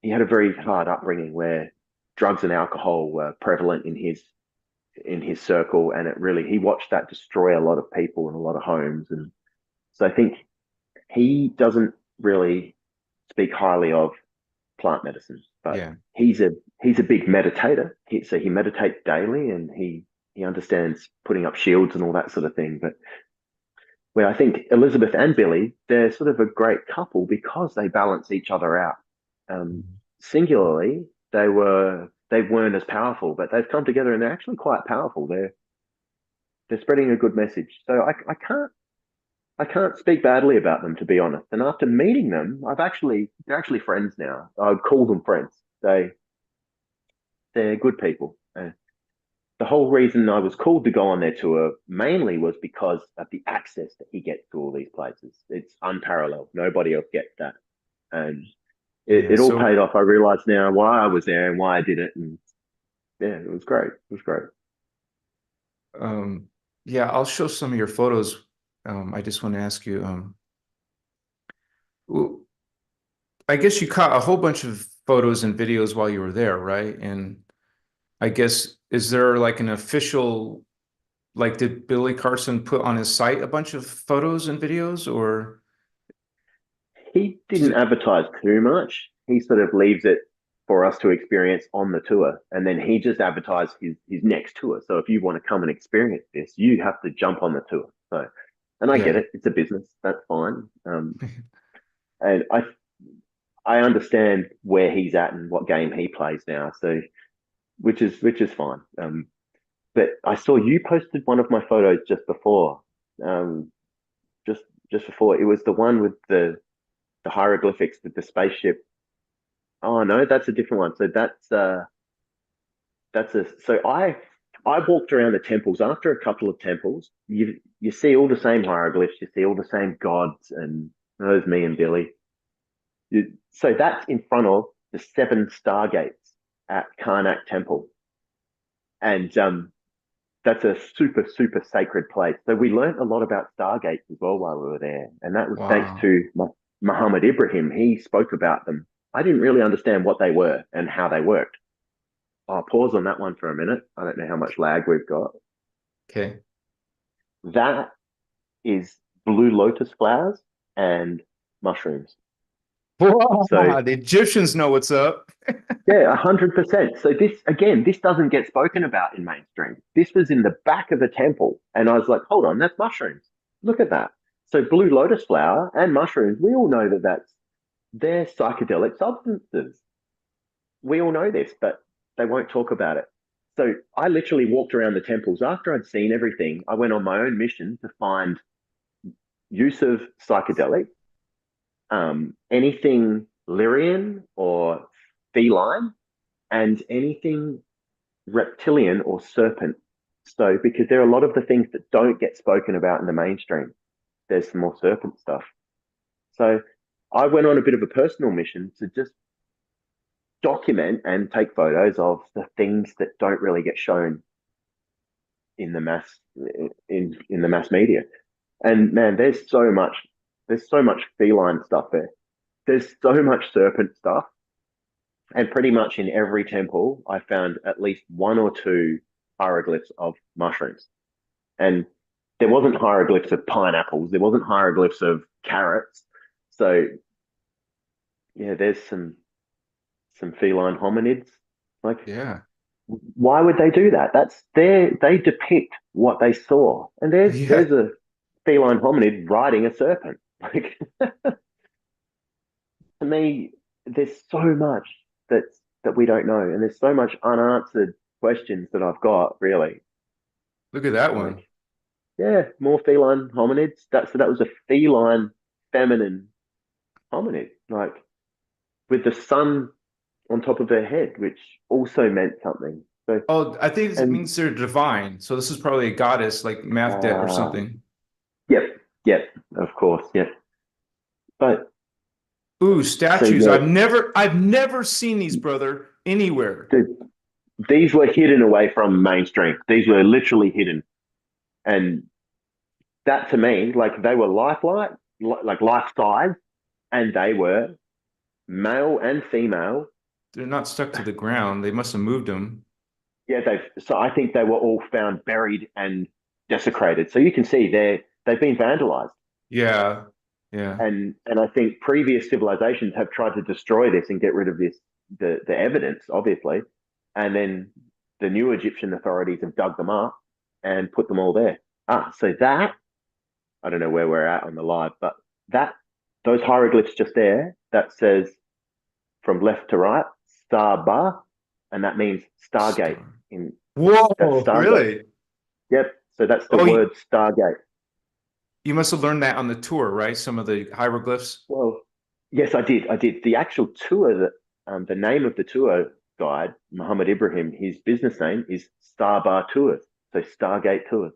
he had a very hard upbringing where drugs and alcohol were prevalent in his circle, and it really he watched that destroy a lot of people and a lot of homes. And so I think he doesn't really speak highly of plant medicine, but Yeah. he's a big meditator. So he meditates daily, and he understands putting up shields and all that sort of thing. But where I think Elizabeth and Billy, they're sort of a great couple because they balance each other out. Um, Mhm. Singularly, they weren't as powerful, but they've come together and they're actually quite powerful. They're spreading a good message. So I can't speak badly about them, to be honest. And after meeting them, they're actually friends now. I'd call them friends. They're good people. The whole reason I was called to go on their tour mainly was because of the access that he gets to all these places. It's unparalleled. Nobody else gets that. And Yeah. it all So, paid off. I realize now why I was there and why I did it. And yeah, it was great. It was great. um, yeah, I'll show some of your photos. I just want to ask you, w- I guess you caught a whole bunch of photos and videos while you were there, right? And I guess, is there like an official, like, did Billy Carson put on his site a bunch of photos and videos, or He does didn't it? advertise too much. He sort of leaves it for us to experience on the tour. And then he just advertised his next tour. So if you want to come and experience this, you have to jump on the tour. So, and I get Yeah. it. It's a business. That's fine. And I understand where he's at and what game he plays now. So, which is fine. But I saw you posted one of my photos just before, um, just just before. It was the one with the hieroglyphics with the spaceship. Oh no, that's a different one. So that's a so I walked around the temples after a couple of temples. You see all the same hieroglyphs, you see all the same gods, and there's me and Billy. So that's in front of the seven stargates at Karnak Temple, and that's a super sacred place. So we learned a lot about stargates as well while we were there, and that was thanks Wow. to Muhammad Ibrahim. He spoke about them. I didn't really understand what they were and how they worked. I'll pause on that one for a minute. I don't know how much lag we've got. Okay. That is blue lotus flowers and mushrooms. So Wow, the Egyptians know what's up. yeah, 100%. So this again, this doesn't get spoken about in mainstream. This was in the back of a temple, and I was like, hold on, that's mushrooms. Look at that. So blue lotus flower and mushrooms, we all know that they're psychedelic substances. We all know this, but they won't talk about it. So I literally walked around the temples after I'd seen everything. I went on my own mission to find use of psychedelic, anything Lyrian or feline, and anything reptilian or serpent. So, because there are a lot of the things that don't get spoken about in the mainstream, there's some more serpent stuff. So, I went on a bit of a personal mission to just document and take photos of the things that don't really get shown in the mass in the mass media. And man, there's so much feline stuff there. There's so much serpent stuff. And pretty much in every temple, I found at least one or two hieroglyphs of mushrooms. And there wasn't hieroglyphs of pineapples, there wasn't hieroglyphs of carrots. So yeah, there's some feline hominids. Like, Yeah. why would they do that? They depict what they saw. And Yeah. there's a feline hominid riding a serpent. Like to me, there's so much that we don't know, and there's so much unanswered questions that I've got. Really, Look at that one. like yeah, more feline hominids. That was a feline feminine hominid. Like with the sun on top of their head, which also meant something. So, Oh, I think it and means they're divine. So this is probably a goddess like Mafdet or uh, something. yep, yep, of course, yep. But Ooh, so statues. yeah, I've never seen these, brother, anywhere. the, these were hidden away from mainstream. These were literally hidden, and that to me, like they were lifelike, like life size, and they were male and female. They're not stuck to the ground. They must have moved them. Yeah, so I think they were all found buried and desecrated. So you can see they've been vandalized. Yeah, yeah. And I think previous civilizations have tried to destroy this and get rid of this the evidence, obviously. And then the new Egyptian authorities have dug them up and put them all there. So that I don't know where we're at on the live, but that those hieroglyphs just there that says from left to right, Star Bar, and that means Stargate. Star. In That's Whoa, Stargate. really? Yep. So that's the Oh, word Stargate. you must have learned that on the tour, right? Some of the hieroglyphs. Well, yes, I did. I did. The actual tour that the name of the tour guide, Muhammad Ibrahim, his business name is Star Bar Tours. So Stargate Tours.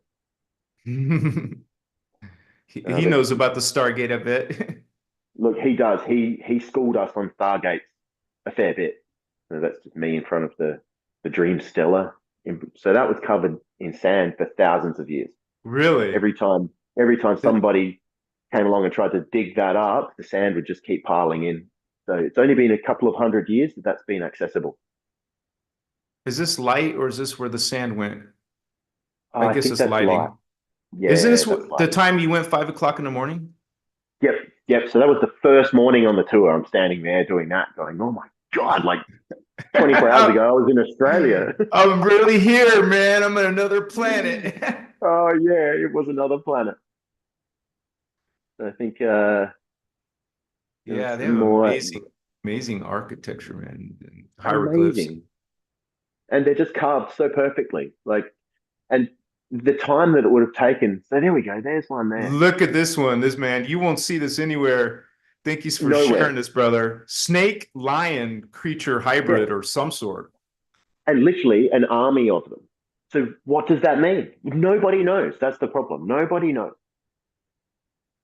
He But knows about the Stargate a bit. look, he does. He schooled us on Stargates a fair bit. So that's just me in front of the Dream Stellar. So that was covered in sand for thousands of years. Really? Every time, every time somebody came along and tried to dig that up, the sand would just keep piling in. So it's only been a couple of hundred years that that's been accessible. Is this light or is this where the sand went? I I guess think it's that's light. lighting. Isn't Yeah, this that's the light. time you went 5 o'clock in the morning? Yep, yep. So that was the first morning on the tour. I'm standing there doing that, going, "Oh my god!" Like 24 hours ago, I was in Australia. I'm really here, man. I'm on another planet. Oh yeah, it was another planet. I think there was Yeah, they some have more amazing architecture, man. And hieroglyphs. amazing, and they're just carved so perfectly. Like, and the time that it would have taken. So there we go. There's one there. Look at this one. This man, you won't see this anywhere. Thank you for sharing Nowhere. this, brother. Snake lion creature Yeah, hybrid or some sort. and literally an army of them. So what does that mean? Nobody knows. That's the problem. Nobody knows.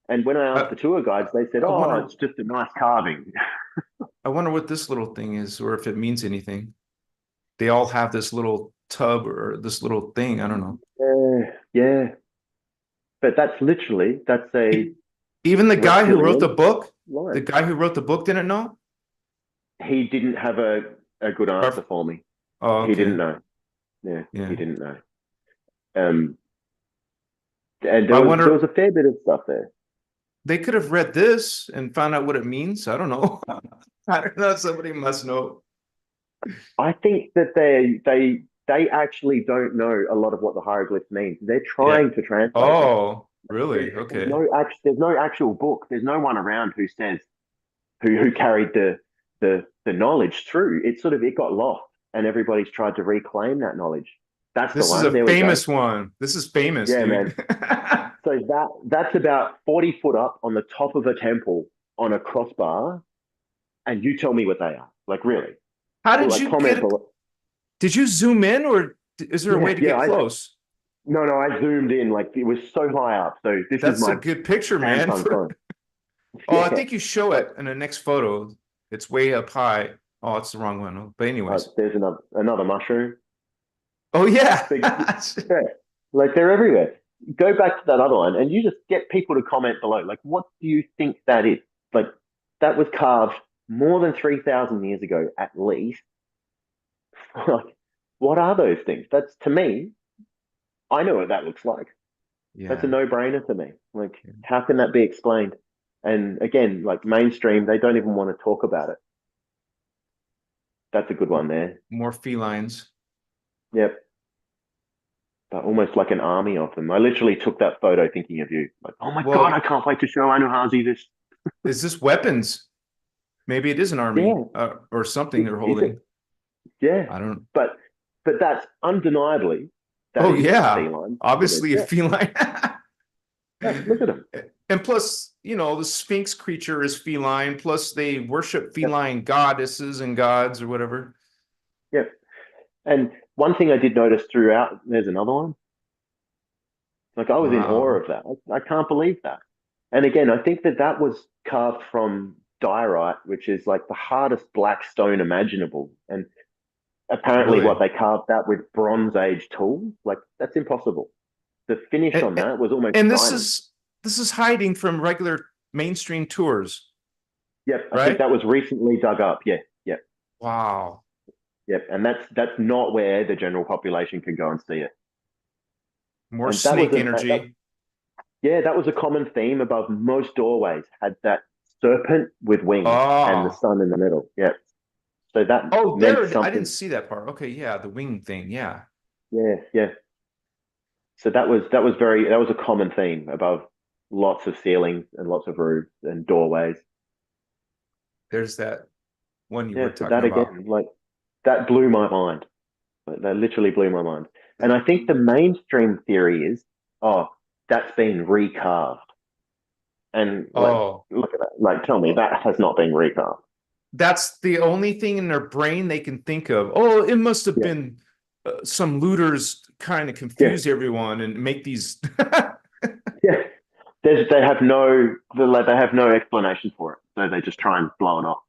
And when I asked I, the tour guides, they said, I "Oh, wonder it's just a nice carving." I wonder what this little thing is or if it means anything. They all have this little tub or this little thing. I don't know. Yeah, yeah. But that's a Even reptilian the line. guy who wrote the book didn't know? He didn't have a good answer Or, for me. oh, He didn't okay. know. Yeah, he Yeah. didn't know. Um, and I there was wonder a fair bit of stuff there. they could have read this and found out what it means. I don't know. I don't know. Somebody must know. I think that they actually don't know a lot of what the hieroglyphs mean. They're Yeah. trying to translate them. Oh, really? Okay. There's no actual book. There's no one around who says who carried the knowledge through. It got lost, and everybody's tried to reclaim that knowledge. That's the This is one. a There we go. famous one. This is famous, Yeah, man. dude. So that's about 40 foot up on the top of a temple on a crossbar, and you tell me what they are. Like really. How Well, did like you get comment it? below. Did you zoom in or is there a way Yeah, to yeah. get close? No, I zoomed in. Like it was so high up. So this is That's a my good picture, man. Samsung phone. Oh, I Yeah. think you show it But in the next photo. It's way up high. Oh, it's the wrong one. Oh, but anyways. there's another mushroom. Oh yeah. But yeah, like they're everywhere. Go back to that other one, and you just get people to comment below. Like, what do you think that is? Like, that was carved more than 3,000 years ago, at least. Like, what are those things? That's to me. I know what that looks like. That's a Yeah. no-brainer to me. Like, how can that be explained? And again, like mainstream, they don't even want to talk about it. That's a good one there. More felines. Yep. But almost like an army of them. I literally took that photo thinking of you. Like, oh my God, I Well, can't wait to show Anuhazi this. is this weapons? Maybe it is an army Yeah. or something they're Is holding. it? Yeah. I don't. But that's undeniably that Oh is yeah, feline. It is. obviously a Yeah. feline. Look at them. And plus, you know, the Sphinx creature is feline, plus they worship Yep. feline goddesses and gods or whatever. Yep. And one thing I did notice throughout, there's another one. Like I was in awe Wow. of that. I can't believe that. And again, I think that that was carved from diorite, which is like the hardest black stone imaginable. And apparently, what Really? they carved that with Bronze Age tools, like that's impossible. The finish And, on that was almost and diamond. this is hiding from regular mainstream tours, Yep, I think right? that was recently dug up. Yeah, yep, Wow. yep. And that's not where the general population can go and see it. More And that was snake that, energy. yeah, that was a common theme above most doorways. Had that serpent with wings and the Oh. sun in the middle. Yeah, so that Oh, meant there. I didn't something. see that part. Okay, yeah, the wing thing. Yeah. Yeah, yeah. So that was a common theme above lots of ceilings and lots of roofs and doorways. There's that one you Yeah, were so talking that about. again, like that blew my mind. Like, that literally blew my mind. And I think the mainstream theory is, oh, that's been recarved. And like, Oh, look at that. Like, tell me that has not been recarved. that's the only thing in their brain they can think of. Oh, it must have Yeah, been some looters kind of yeah, confuse everyone and make these. yeah. They have no, like, they have no explanation for it, so they just try and blow it off.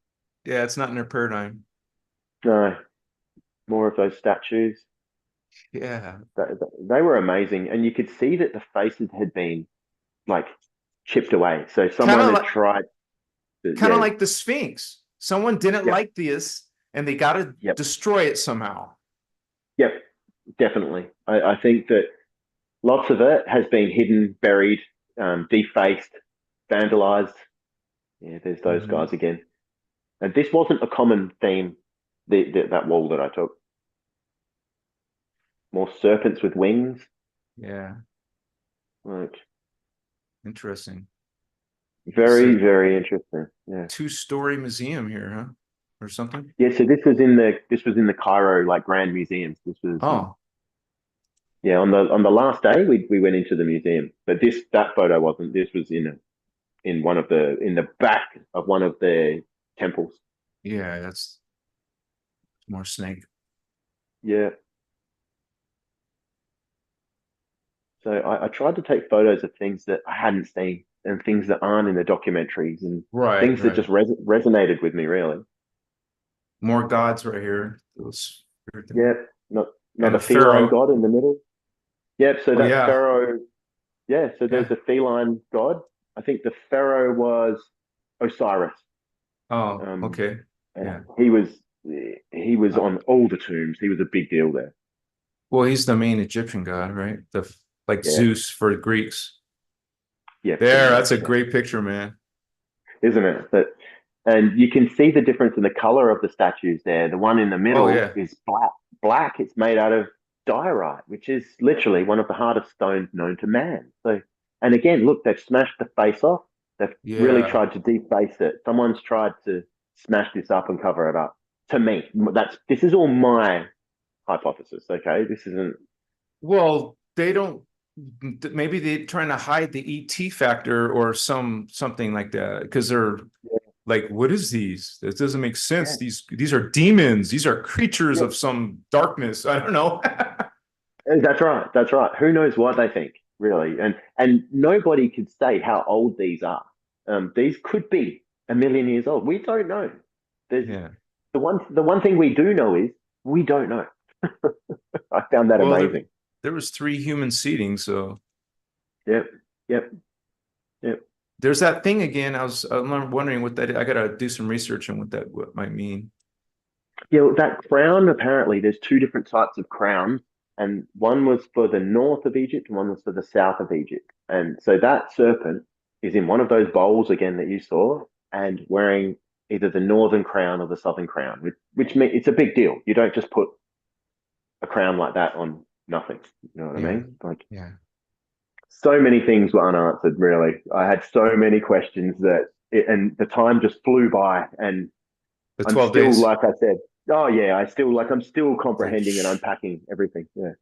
Yeah, it's not in their paradigm. No, more of those statues. Yeah. They were amazing, and you could see that the faces had been like chipped away. So Kind someone of had like tried to, kind of yeah, like the Sphinx. Someone didn't yep, like this and they got to yep, destroy it somehow. yep, definitely. I think that lots of it has been hidden, buried, defaced, vandalized. Yeah, there's those Mhm. guys again. And this wasn't a common theme. That wall that I took, more serpents with wings, Yeah, like interesting. It's very, a very interesting. Yeah, two-story museum here, huh? Or something? yeah. So this was in the Cairo like Grand Museums. This was Oh, yeah, on the last day we went into the museum, but that photo wasn't. This was in one of the in the back of one of the temples. yeah, that's more snake. Yeah. So I tried to take photos of things that I hadn't seen and things that aren't in the documentaries and Right, things that right. just resonated with me really. More gods right here. Those Yeah. Not and not a the feline pharaoh. god in the middle. Yep. So Oh that yeah, pharaoh. Yeah. So there's yeah. a feline god. I think the pharaoh was Osiris. Oh, Um, okay. and Yeah. he was Uh, on all the tombs. He was a big deal there. well, he's the main Egyptian god, right? The like Yeah, Zeus for the Greeks. yeah, pretty There, much. that's a Yeah. great picture, man. Isn't it? And you can see the difference in the color of the statues there. The one in the Oh middle yeah, is black. Black. It's made out of diorite, which is literally one of the hardest stones known to man. So, and again, look, they've smashed the face off. They've really yeah. tried to deface it. Someone's tried to smash this up and cover it up. To me, this is all my hypothesis. Okay, this isn't. Well, they don't. Maybe they're trying to hide the ET factor or something like that because they're like, what is these? This doesn't make sense. Yeah, These are demons. These are creatures yeah. of some darkness. I don't know. That's right. That's right. Who knows what they think, really? And nobody could say how old these are. These could be a million years old. We don't know. There's Yeah. the one thing we do know is we don't know. I found that Well, amazing. there was three human seating, so Yep. Yep. Yep. there's that thing again. I'm wondering what that. I gotta do some research on what might mean. Yeah, that crown, apparently, there's two different types of crowns, and one was for the north of Egypt and one was for the south of Egypt. And so that serpent is in one of those bowls again that you saw and wearing either the northern crown or the southern crown, which means it's a big deal. You don't just put a crown like that on nothing. You know what I Yeah. mean? Like Yeah. so many things were unanswered, really. I had so many questions and the time just flew by. And The I'm 12 still, days. like I said, oh yeah, I'm still Like, comprehending and unpacking everything. Yeah,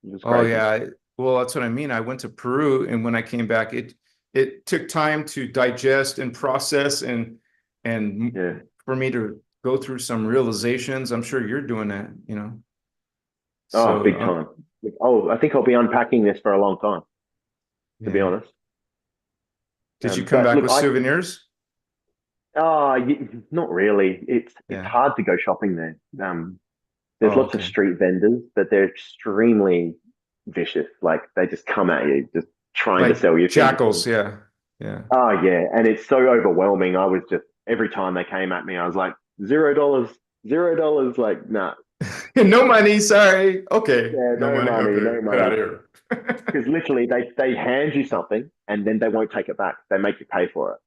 it was oh crazy. yeah. Well, that's what I mean. I went to Peru, and when I came back, it took time to digest and process, and Yeah. for me to go through some realizations. I'm sure you're doing that, you know. Oh, So, big time. Oh, I think I'll be unpacking this for a long time, to be yeah. honest. Did you come But back look, with souvenirs? not really. It's Yeah. hard to go shopping there. There's Oh, lots of okay. street vendors, but they're extremely vicious. Like they just come at you, just trying to Like sell you things. jackals, yeah. Yeah. Oh yeah, and it's so overwhelming. I was just every time they came at me, I was like $0, $0. Like nah, No money, sorry. Okay. yeah, No no money. money, Okay. no Get out money. of here. Because literally, they hand you something and then they won't take it back. They make you pay for it.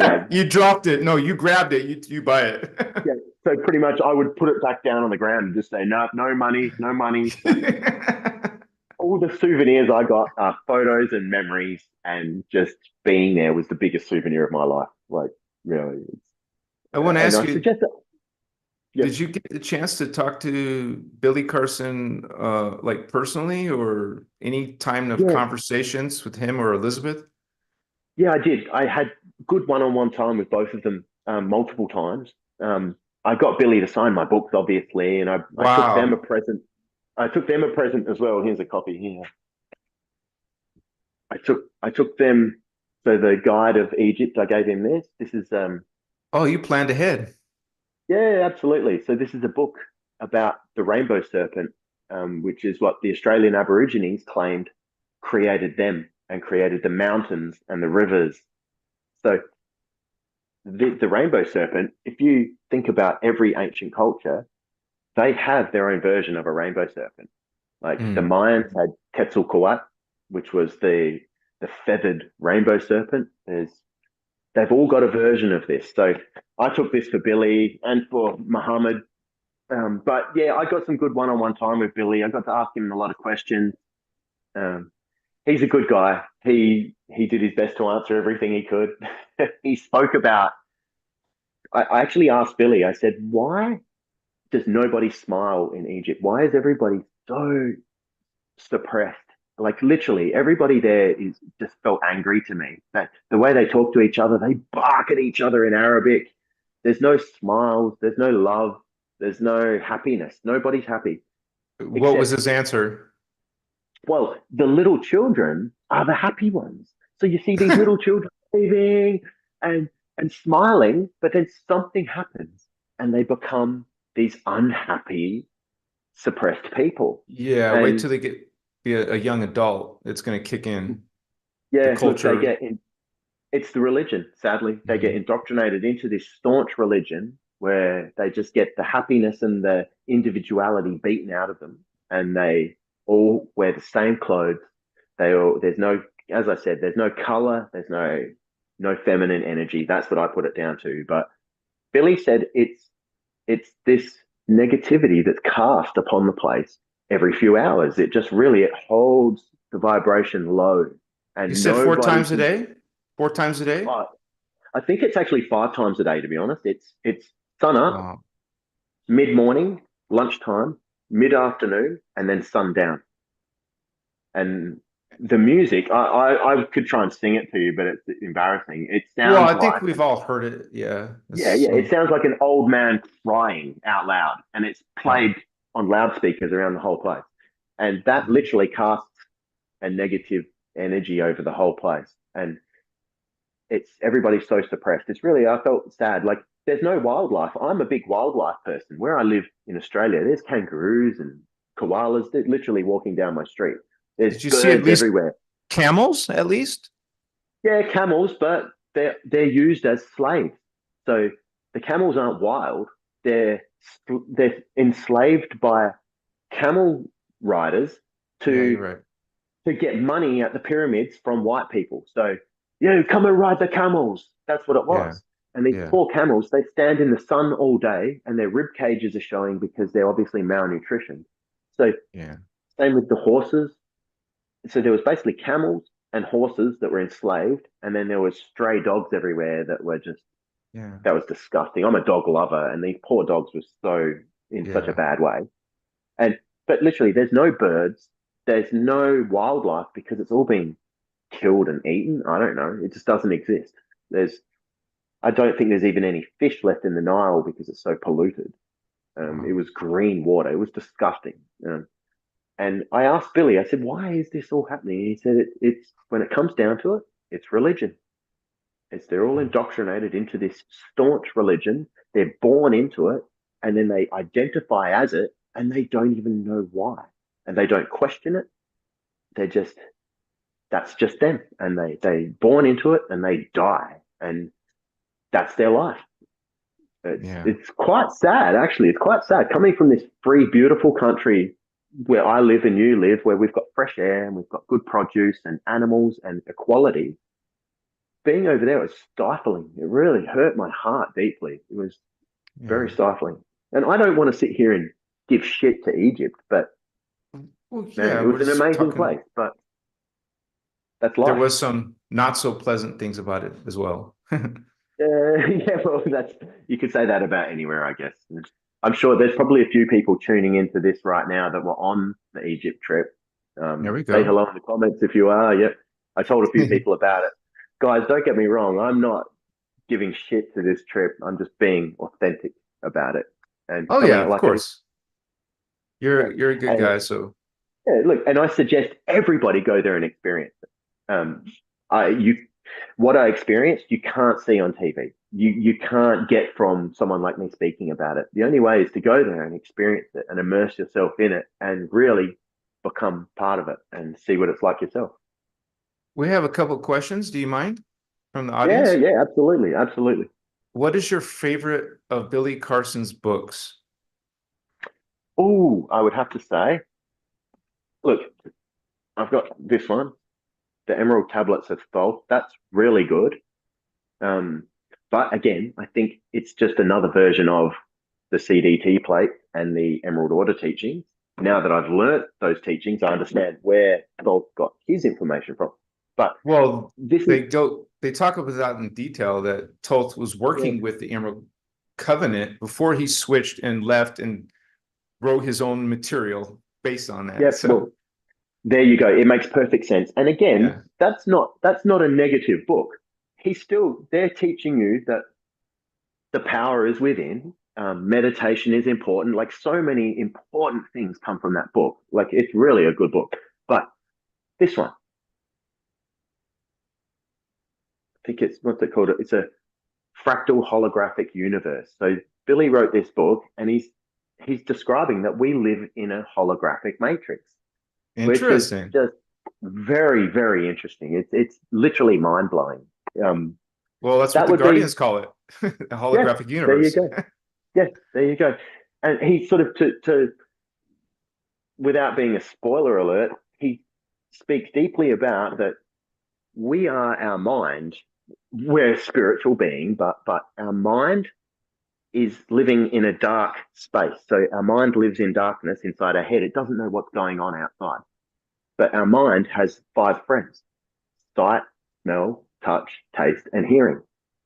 Like You dropped it. No, you grabbed it. You buy it. yeah, so pretty much I would put it back down on the ground and just say no, no money, no money. Like all the souvenirs I got are photos and memories, and just being there was the biggest souvenir of my life. Like really, I want to and ask I you, suggest that. Yes, did you get the chance to talk to Billy Carson like personally, or any time of yeah, conversations with him or Elizabeth? yeah, I did. I had good one-on-one time with both of them multiple times. I got Billy to sign my books, obviously, and I took them a Wow. present. I took them a present as well. Here's a copy here. I took them, so the guide of Egypt. I gave him this. This is Oh, you planned ahead. yeah, absolutely. So this is a book about the rainbow serpent, which is what the Australian Aborigines claimed created them and created the mountains and the rivers. So the rainbow serpent, if you think about every ancient culture, they have their own version of a rainbow serpent. Like the Mm. Mayans had Quetzalcoatl, which was the feathered rainbow serpent. They've all got a version of this. So I took this for Billy and for Muhammad. But yeah, I got some good one-on-one time with Billy. I got to ask him a lot of questions. Um, he's a good guy. He did his best to answer everything he could. He spoke about. I actually asked Billy. I said, "Why does nobody smile in Egypt? Why is everybody so suppressed? Like literally, everybody there is just felt angry to me. That the way they talk to each other, they bark at each other in Arabic. There's no smiles. There's no love. There's no happiness. Nobody's happy What was except, his answer? well, the little children are the happy ones. So you see these little children waving and smiling, but then something happens and they become these unhappy, suppressed people. Yeah, wait And till they get be a young adult. It's going to kick in. The yeah, look, they culture. get in. It's the religion. Sadly, they get Mhm. indoctrinated into this staunch religion where they just get the happiness and the individuality beaten out of them, and they all wear the same clothes. There's no, as I said, there's no color. There's no feminine energy. That's what I put it down to. But Billy said it's this negativity that's cast upon the place every few hours. It just really it holds the vibration low, You and said four nobody times a can. day? 4 times a day? Oh, I think it's actually 5 times a day. To be honest, it's sun up, Wow. mid morning, lunchtime, mid afternoon, and then sundown. And the music, I could try and sing it to you, but it's embarrassing. It Well, sounds I think like we've all heard it. Yeah. yeah, it sounds like an old man crying out loud, and it's Yeah. played on loudspeakers around the whole place. And that Mhm. literally casts a negative energy over the whole place. And it's everybody's so suppressed. It's really, I felt sad. Like there's no wildlife. I'm a big wildlife person. Where I live in Australia, there's kangaroos and koalas. They're literally walking down my street. There's Did you see at birds least everywhere. camels, at least? Yeah, camels, but they're used as slaves. So the camels aren't wild. They're they're enslaved by camel riders Yeah, to you're right. get money at the pyramids from white people. So, come and ride the camels. That's what it Yeah. was. And these Yeah. poor camels, they stand in the sun all day and their rib cages are showing because they're obviously malnutrition. So, Yeah. same with the horses. So, there was basically camels and horses that were enslaved. And then there was stray dogs everywhere that were just, Yeah. that was disgusting. I'm a dog lover and these poor dogs were so in such a Yeah. bad way. And, but literally, there's no birds. there's no wildlife because it's all been killed and eaten. I don't know. It just doesn't exist. There's I don't think there's even any fish left in the Nile because it's so polluted. It Wow. was green water. It was disgusting. And I asked Billy, I said, why is this all happening? And he said, it's when it comes down to it, it's religion. They're all indoctrinated into this staunch religion. They're born into it, and then they identify as it, and they don't even know why, and they don't question it. They're just that's just them, and they born into it, and they die, and that's their life. Yeah. It's quite sad, actually. It's quite sad coming from this free, beautiful country where I live and you live, where we've got fresh air and we've got good produce and animals and equality. Being over there was stifling. It really hurt my heart deeply. It was Yeah. very stifling. And I don't want to sit here and give shit to Egypt, but Well, man, yeah, it we're was an just amazing talking. place. But that's There life. was some not so pleasant things about it as well. Yeah, well, that's you could say that about anywhere, I guess. I'm sure there's probably a few people tuning into this right now that were on the Egypt trip. There we Say go. hello in the comments if you are. Yep, I told a few people about it. Guys, don't get me wrong. I'm not giving shit to this trip. I'm just being authentic about it and Oh telling yeah, it of like it is. course. You're a good And guy, so yeah, look, and I suggest everybody go there and experience it. You what I experienced, you can't see on TV. You can't get from someone like me speaking about it. The only way is to go there and experience it and immerse yourself in it and really become part of it and see what it's like yourself. we have a couple questions. Do you mind from the Yeah, audience? yeah, absolutely, absolutely. What is your favorite of Billy Carson's books? Oh, I would have to say, look, I've got this one, the Emerald Tablets of Thoth. That's really good. Um, but again, I think it's just another version of the CDT plate and the Emerald Order teachings. Now that I've learnt those teachings, I understand where Thoth got his information from. But Well, this is they talk about that in detail that Toth was yeah, working with the Emerald Covenant before he switched and left and wrote his own material based on yeah. that. So Well, there you go. It makes perfect sense. And again, yeah, that's not a negative book. He's still they're teaching you that the power is within. Meditation is important. Like so many important things come from that book. Like it's really a good book. But this one, I think it's what's it called? It's a fractal holographic universe. So Billy wrote this book, and he's describing that we live in a holographic matrix, which is interesting. just very very interesting. It's literally mind blowing. Um, Well, that's what that the would be Guardians call it, a yeah. holographic There you universe. go. Yeah, there you go. And he sort of to without being a spoiler alert, he speaks deeply about that we are our mind. We're a spiritual being, but our mind is living in a dark space. So our mind lives in darkness inside our head. It doesn't know what's going on outside. But our mind has five friends: sight, smell, touch, taste, and hearing.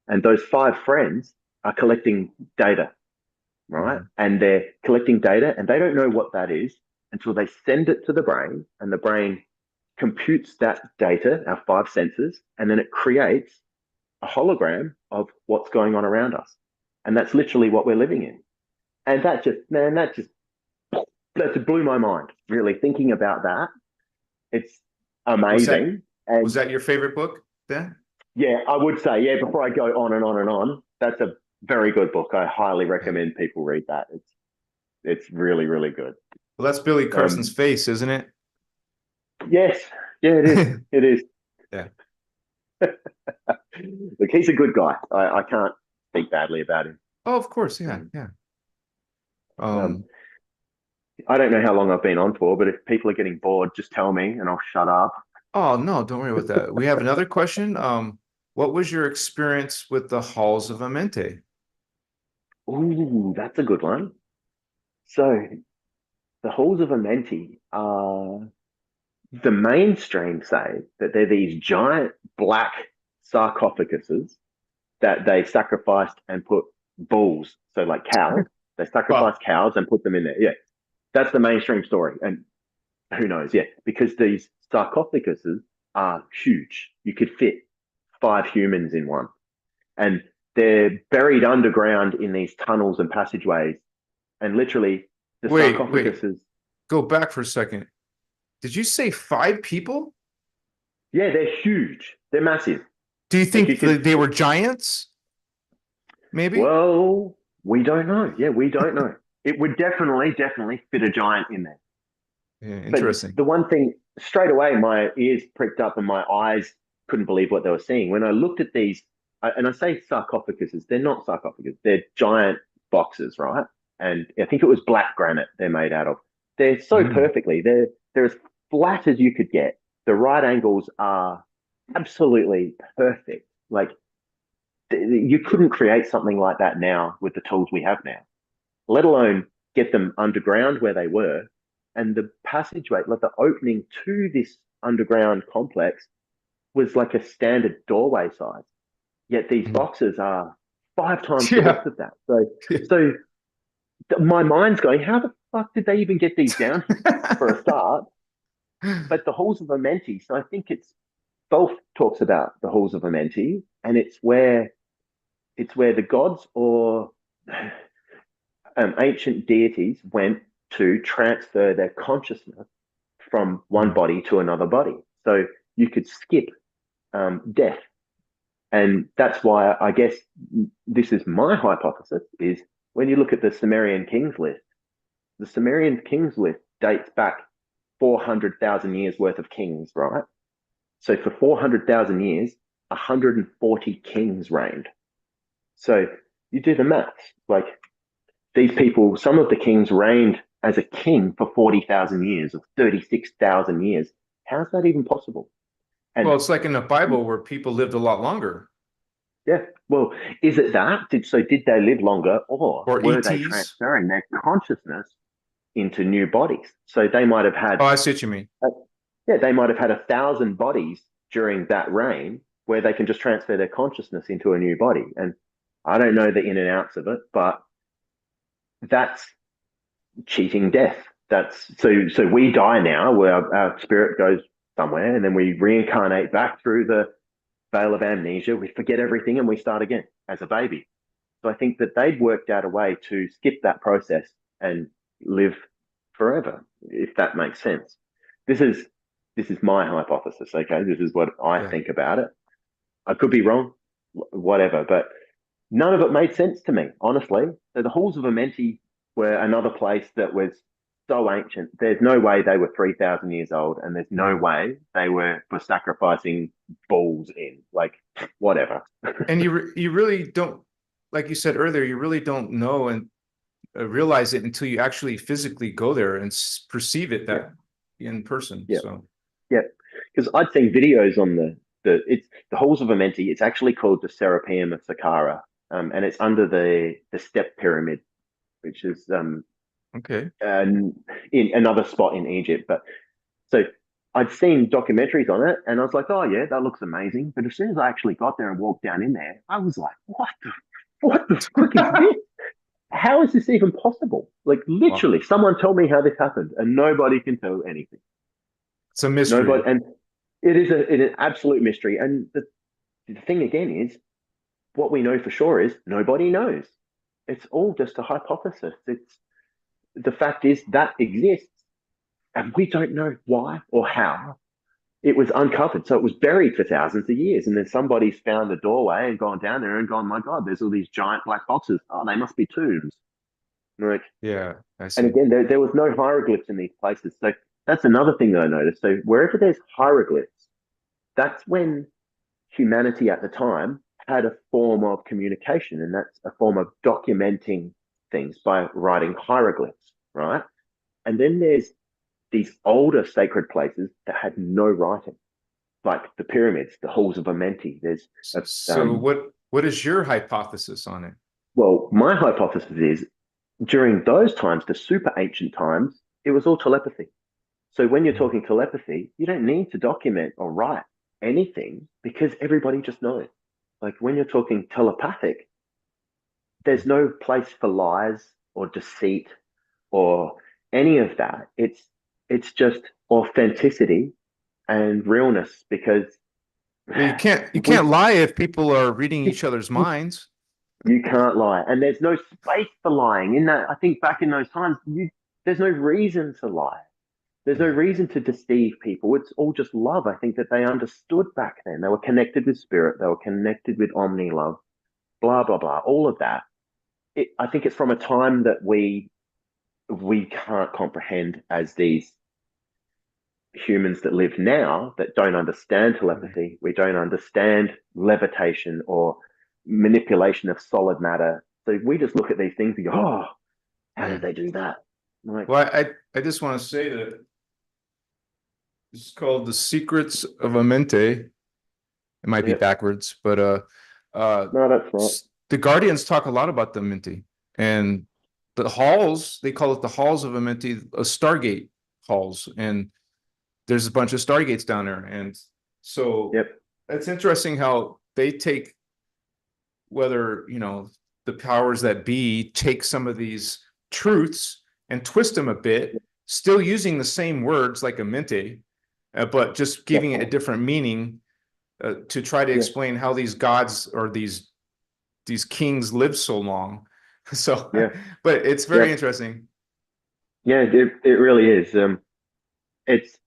And those five friends are collecting data, right? Mhm. And they're collecting data and they don't know what that is until they send it to the brain, and the brain computes that data, our five senses, and then it creates a hologram of what's going on around us. And that's literally what we're living in. And that just, man, that blew my mind, really, thinking about that. It's Was that amazing. was And that your favorite book then? yeah, I would say, yeah, before I go on and on and on, that's a very good book. I highly Yeah. recommend people read that. It's really, really good. Well, that's Billy Carson's Um, face, isn't it? yes, yeah, it is. It is. Yeah. Look, he's a good guy. I can't speak badly about him. Oh, of course. Yeah. Um, Yeah. um, Um, I don't know how long I've been on for, but if people are getting bored, just tell me and I'll shut up. oh no, don't worry about that. We have another question. What was your experience with the halls of Amenti? Ooh, that's a good one. So the halls of Amenti are the mainstream say that they're these giant black sarcophaguses that they sacrificed and put bulls, so like cows. They Well, sacrificed cows and put them in there. Yeah, that's the mainstream story. And Who knows? Yeah, because these sarcophaguses are huge. You could fit 5 humans in one, and they're buried underground in these tunnels and passageways. And literally, the Wait, sarcophaguses, go back for a second. Did you say 5 people? yeah, they're huge. They're massive. Do you Like you think could, they were giants? Maybe? well, we don't know. Yeah, we don't know. It would definitely fit a giant in there. Yeah, But interesting. the one thing, straight away, my ears pricked up and my eyes couldn't believe what they were seeing. When I looked at these, and I say sarcophaguses, they're not sarcophagus, they're giant boxes, right? And I think it was black granite they're made out of. They're so Mm. perfectly, they're as flat as you could get. The right angles are absolutely perfect. Like you couldn't create something like that now with the tools we have now, let alone get them underground where they were. And the passageway, like the opening to this underground complex, was like a standard doorway size. Yet these Mm. boxes are 5 times the Yeah. width of that. So my mind's going, how the fuck did they even get these down here for a start? But the halls of Amenti, so I think it's Dolph talks about the halls of Amenti, and it's where the gods or ancient deities went to transfer their consciousness from one Mm. body to another body. So you could skip death. And that's why I guess this is my hypothesis is when you look at the Sumerian kings list, the Sumerian kings list dates back 400,000 years worth of kings, right? So for 400,000 years, 140 kings reigned. So you do the maths. Like these people, some of the kings reigned as a king for 40,000 years or 36,000 years. How's that even possible? Well, And it's like in the Bible where people lived a lot longer, yeah, well, is it that? Did they live longer or or were they ETs. transferring their consciousness into new bodies? So they might have had, Oh, I see what you mean. uh, yeah, they might have had 1,000 bodies during that reign where they can just transfer their consciousness into a new body. And I don't know the in and outs of it, but that's cheating death. That's so we die now, where our spirit goes somewhere, and then we reincarnate back through the veil of amnesia. We forget everything and we start again as a baby. So I think that they'd worked out a way to skip that process and live forever, if that makes sense. This is this is my hypothesis. Okay, this is what I Yeah. think about it. I could be wrong, whatever, but none of it made sense to me, honestly. So the halls of Amenti were another place that was so ancient. There's no way they were 3,000 years old, and there's no Mm. way they were for sacrificing bulls in. Like, whatever. And you really don't, like you said earlier, you really don't know and realize it until you actually physically go there and perceive it Yeah, that in person. yeah, So, yeah. Because I'd seen videos on the halls of Amenti. It's actually called the Serapeum of Saqqara, and it's under the step pyramid, which is okay. in another spot in Egypt. But so I'd seen documentaries on it, and I was like, "Oh yeah, that looks amazing." But as soon as I actually got there and walked down in there, I was like, what the fuck is this? How is this even possible? Like Wow. literally, someone tell me how this happened, and nobody can tell anything. It's a Nobody, mystery. and it is an absolute mystery. And the thing again is, what we know for sure is nobody knows. It's all just a hypothesis. It's the fact is that exists, and we don't know why or how it was uncovered. So it was buried for thousands of years. And then somebody's found the doorway and gone down there and gone, my God, there's all these giant black boxes. Oh, they must be tombs. And like, Yeah, I and see. again, there was no hieroglyphs in these places. So that's another thing that I noticed. So wherever there's hieroglyphs, that's when humanity at the time had a form of communication. And that's a form of documenting things by writing hieroglyphs, right? And then there's these older sacred places that had no writing, like the pyramids, the halls of Amenti. There's a, So what is your hypothesis on it? well, my hypothesis is during those times, the super ancient times, it was all telepathy. So when you're Mm. talking telepathy, you don't need to document or write anything because everybody just knows. Like when you're talking telepathic, there's no place for lies or deceit or any of that. It's it's just authenticity and realness because You we can't lie if people are reading each other's minds. you can't lie, and there's no space for lying in that. I think back in those times, there's no reason to lie. There's no Yeah. reason to deceive people. It's all just love. I think that they understood back then. They were connected with spirit. They were connected with omni love. Blah blah blah. All of that. I think it's from a time that we can't comprehend as these humans that live now that don't understand Right. telepathy. We don't understand levitation or manipulation of solid matter. So we just look at these things and go, oh, how Yeah. did they do that? Like, Well, I just want to say that it's called The Secrets of Amenti. It might be yep, backwards, but no, that's right. the Guardians talk a lot about the Amenti and the halls. They call it the halls of Amenti, Stargate halls, and there's a bunch of stargates down there. And so Yep, it's interesting how they take whether the powers that be take some of these truths and twist them a bit, still using the same words like Amenti, but just giving it a definitely. different meaning to try to Yeah, explain how these gods or these kings live so long. So, yeah, but it's yeah, very interesting. yeah. It really is. It's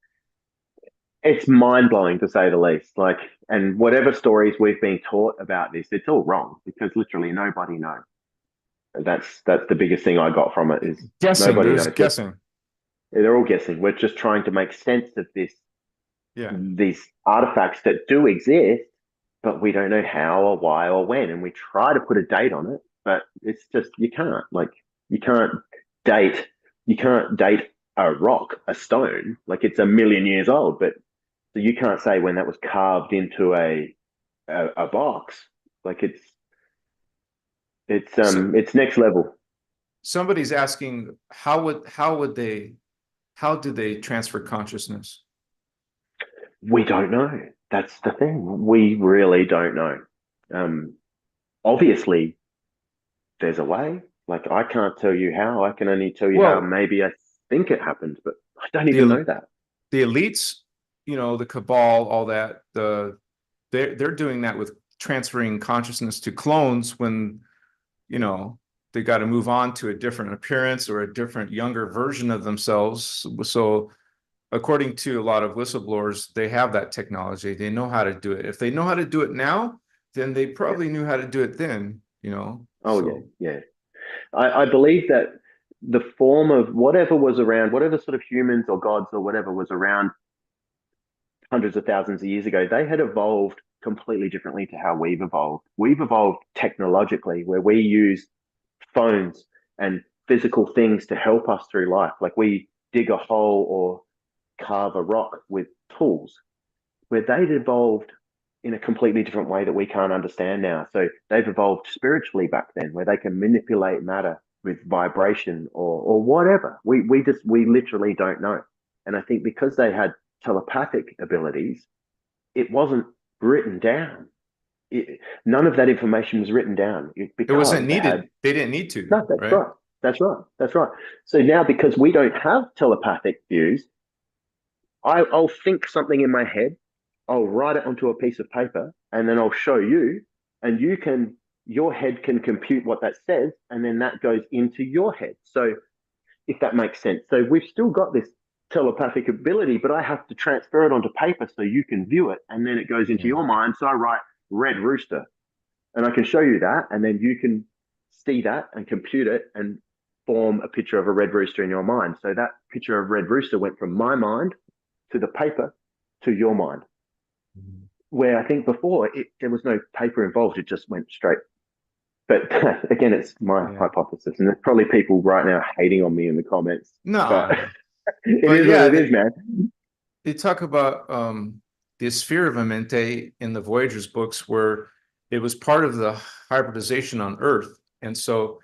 it's mind blowing to say the least. Like, and whatever stories we've been taught about this, it's all wrong because literally nobody knows. That's the biggest thing I got from it is Guessing, nobody there's knows. guessing. They're all guessing. We're just trying to make sense of Yeah. these artifacts that do exist, but we don't know how or why or when. And we try to put a date on it, but it's just you can't. Like you can't date you can't date a rock, a stone. Like it's a million years old, but so you can't say when that was carved into a box. Like So it's next level. somebody's asking how do they transfer consciousness? We don't know. That's the thing. We really don't know. Um, Obviously, there's a way. Like I can't tell you how. I can only tell you how Well, maybe I think it happened, but I don't even the know that. the elites, the cabal, all that, they're doing that with transferring consciousness to clones when you know they got to move on to a different appearance or a different younger version of themselves. So according to a lot of whistleblowers, they have that technology. They know how to do it. If they know how to do it now, then they Yeah. probably knew how to do it then. Oh yeah, So yeah. I believe that the form of whatever was around, whatever sort of humans or gods or whatever was around hundreds of thousands of years ago, they had evolved completely differently to how we've evolved. We've evolved technologically, where we use phones and physical things to help us through life. Like we dig a hole or carve a rock with tools, where they'd evolved in a completely different way that we can't understand now. So they've evolved spiritually back then, where they can manipulate matter with vibration or whatever. We literally don't know. And I think because they had telepathic abilities, it wasn't written down. None of that information was written down it wasn't because they had needed. They didn't need to, no. That's right? right. That's right. That's right. So now, because we don't have telepathic views, I'll think something in my head, I'll write it onto a piece of paper, and then I'll show you, and your head can compute what that says, and then that goes into your head. So if that makes sense. So we've still got this telepathic ability, but I have to transfer it onto paper so you can view it, and then it goes into Yeah. your mind. So I write red rooster, and I can show you that, and then you can see that and compute it and form a picture of a red rooster in your mind. So that picture of red rooster went from my mind to the paper to your mind. Mhm. Where I think before there was no paper involved, it just went straight. But again, it's my Yeah. hypothesis, and there's probably people right now hating on me in the comments. But No, it but is what yeah, it is, man. they talk about the sphere of Amenti in the Voyagers books, where it was part of the hybridization on Earth. And so,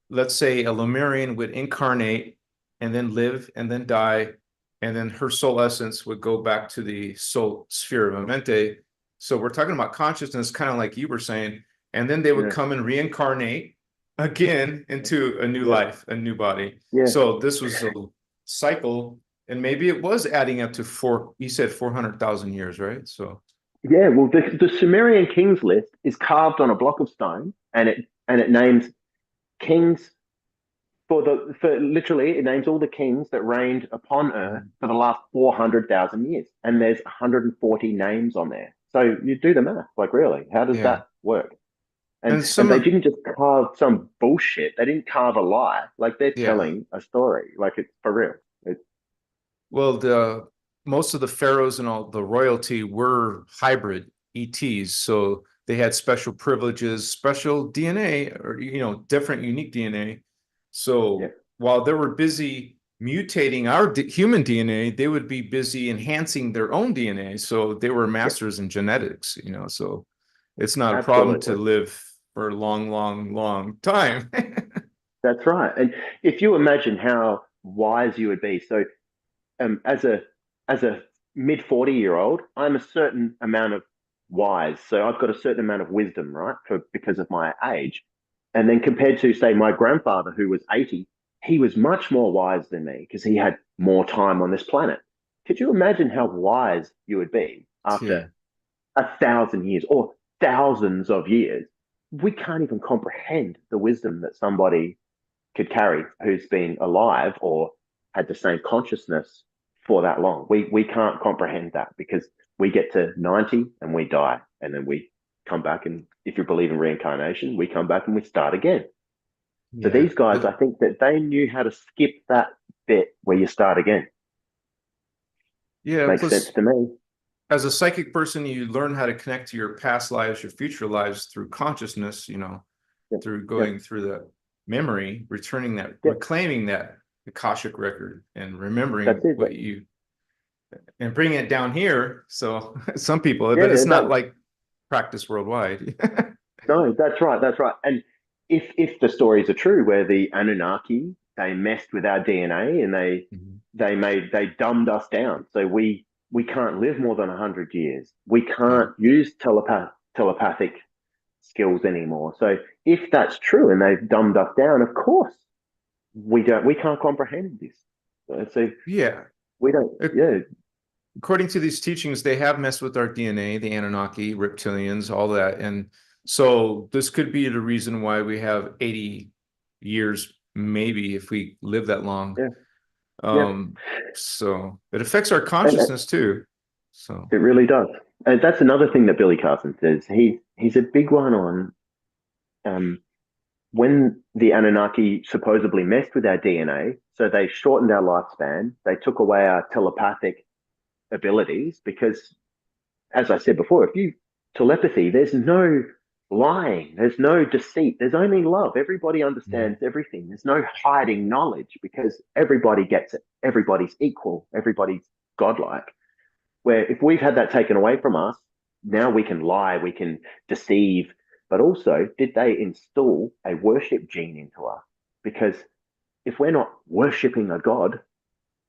let's say a Lemurian would incarnate and then live and then die, and then her soul essence would go back to the soul sphere of Amenti. So we're talking about consciousness, kind of like you were saying, and then they would Yeah, come and reincarnate again into a new yeah, life, a new body. yeah, So this was a cycle And maybe it was adding up to four, you said 400,000 years, right? So, Yeah, well, the Sumerian kings list is carved on a block of stone, and it names kings for literally it names all the kings that reigned upon Earth for the last 400,000 years, and there's 140 names on there. So you do the math, like really, how does yeah. that work? And And and some they of, didn't just carve some bullshit. They didn't carve a lie. Like they're yeah. telling a story. Like it's for real. It's Well, the most of the pharaohs and all the royalty were hybrid ETs, so they had special privileges, special DNA, or different unique DNA. yeah, So while they were busy mutating our human DNA, they would be busy enhancing their own DNA. So they were yeah, masters in genetics, so it's not a problem to absolutely. live for a long, long, long time. That's right. And if you imagine how wise you would be, so as a mid 40-year-old, I'm a certain amount of wise. So I've got a certain amount of wisdom, right? Because of my age. And then compared to, say, my grandfather, who was 80, he was much more wise than me because he had more time on this planet. Could you imagine how wise you would be Yeah. after 1,000 years or thousands of years? We can't even comprehend the wisdom that somebody could carry who's been alive or had the same consciousness for that long. We can't comprehend that because we get to 90 and we die, and then we come back, and if you believe in reincarnation, we come back and we start again. So Yeah. these guys, I think that they knew how to skip that bit where you start again. Yeah. Makes sense Plus, to me. as a psychic person, you learn how to connect to your past lives, your future lives through consciousness, Yeah, through yeah, going through the memory, returning that, yeah. reclaiming that Akashic record and That's remembering it. what you and bringing it down here. So some people, but Yeah, it's not like practice worldwide. no, that's right. That's right. And if the stories are true, where the Anunnaki they messed with our DNA and Mhm. they dumbed us down, so we can't live more than 100 years. We Yeah. can't use telepathic skills anymore. So if that's true and they've dumbed us down, of course we can't comprehend this. So Yeah. we don't. Ac- Yeah, According to these teachings, they have messed with our DNA, the Anunnaki, reptilians, all that. And so this could be the reason why we have 80 years, maybe if we live that long. yeah, yeah. Um, so it affects our And consciousness too. So it really does. And that's another thing that Billy Carson says. He's a big one on um, when the Anunnaki supposedly messed with our DNA, so they shortened our lifespan, they took away our telepathic abilities because, as I said before, if you telepathy, there's no lying, there's no deceit, there's only love. Everybody mhm. understands everything. There's no hiding knowledge because everybody gets it. Everybody's equal. Everybody's godlike. Where if we've had that taken away from us, now we can lie, we can deceive. But also, did they install a worship gene into us? Because if we're not worshipping a god,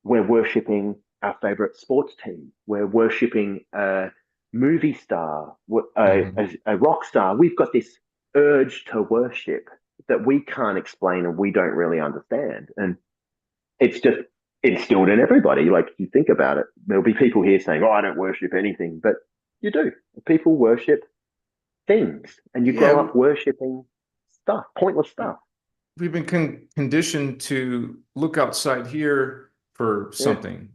we're worshipping our favorite sports team. We're worshipping a movie star, Mhm. a rock star. We've got this urge to worship that we can't explain and we don't really understand. And it's just instilled in everybody. Like you think about it, there'll be people here saying, "Oh, I don't worship anything," but you do. People worship things, and you grow Yeah, up worshiping stuff, pointless stuff. we've been conditioned to look outside here for Yeah, something,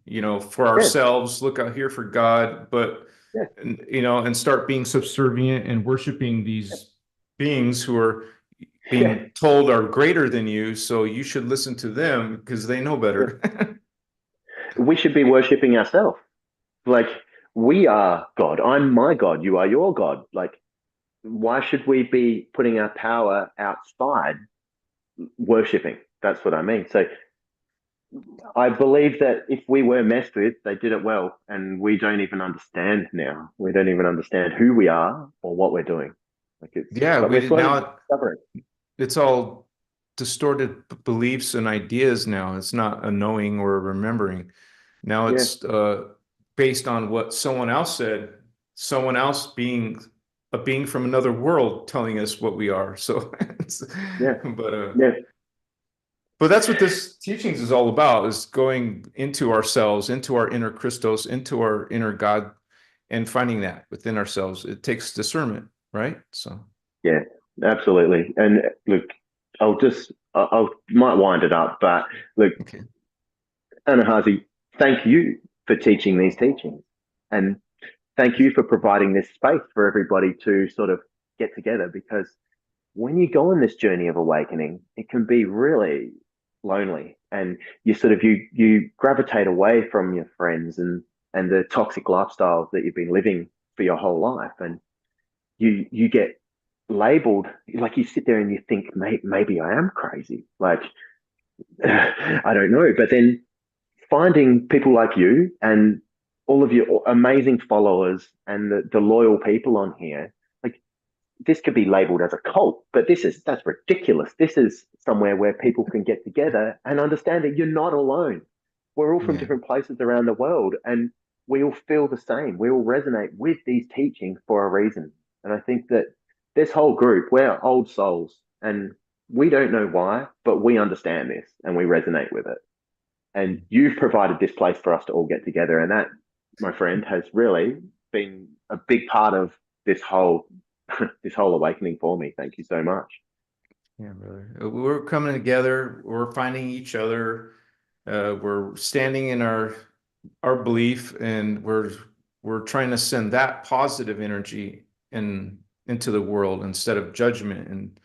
for yeah, ourselves, look out here for God, but yeah, and start being subservient and worshiping these beings who are yeah, being told are greater than you, so you should listen to them because they know yeah. better. We should be worshiping ourselves. Like we are God. I'm my God. You are your God. Like why should we be putting our power outside worshiping? That's what I mean. So I believe that if we were messed with, they did it well, and we don't even understand now. We don't even understand who we are or what we're doing. Yeah, But we we're did slowly now. discovering. It's all distorted beliefs and ideas now. It's not a knowing or a remembering. Now Yeah, it's based on what someone else said, someone else being a being from another world telling us what we are. So, yeah, but uh, yeah. But that's what this teachings is all about, is going into ourselves, into our inner Christos, into our inner God, and finding that within ourselves. It takes discernment, right? So, Yeah, absolutely. And look, I might wind it up, but look, okay. Anahazi, thank you for teaching these teachings. And thank you for providing this space for everybody to sort of get together, because when you go on this journey of awakening, it can be really lonely, and you gravitate away from your friends and the toxic lifestyles that you've been living for your whole life, and you get labeled, like you sit there and you think, maybe I am crazy, like I don't know. But then finding people like you and all of your amazing followers and the loyal people on here, like, this could be labeled as a cult, but that's ridiculous. This is somewhere where people can get together and understand that you're not alone. We're all from Yeah. different places around the world, and we all feel the same. We all resonate with these teachings for a reason. And I think that this whole group, we're old souls, and we don't know why, but we understand this and we resonate with it. And you've provided this place for us to all get together. And that, my friend, has really been a big part of this whole this whole awakening for me. Thank you so much. Yeah, brother. We're coming together. We're finding each other. We're standing in our belief, and we're trying to send that positive energy into the world instead of judgment. And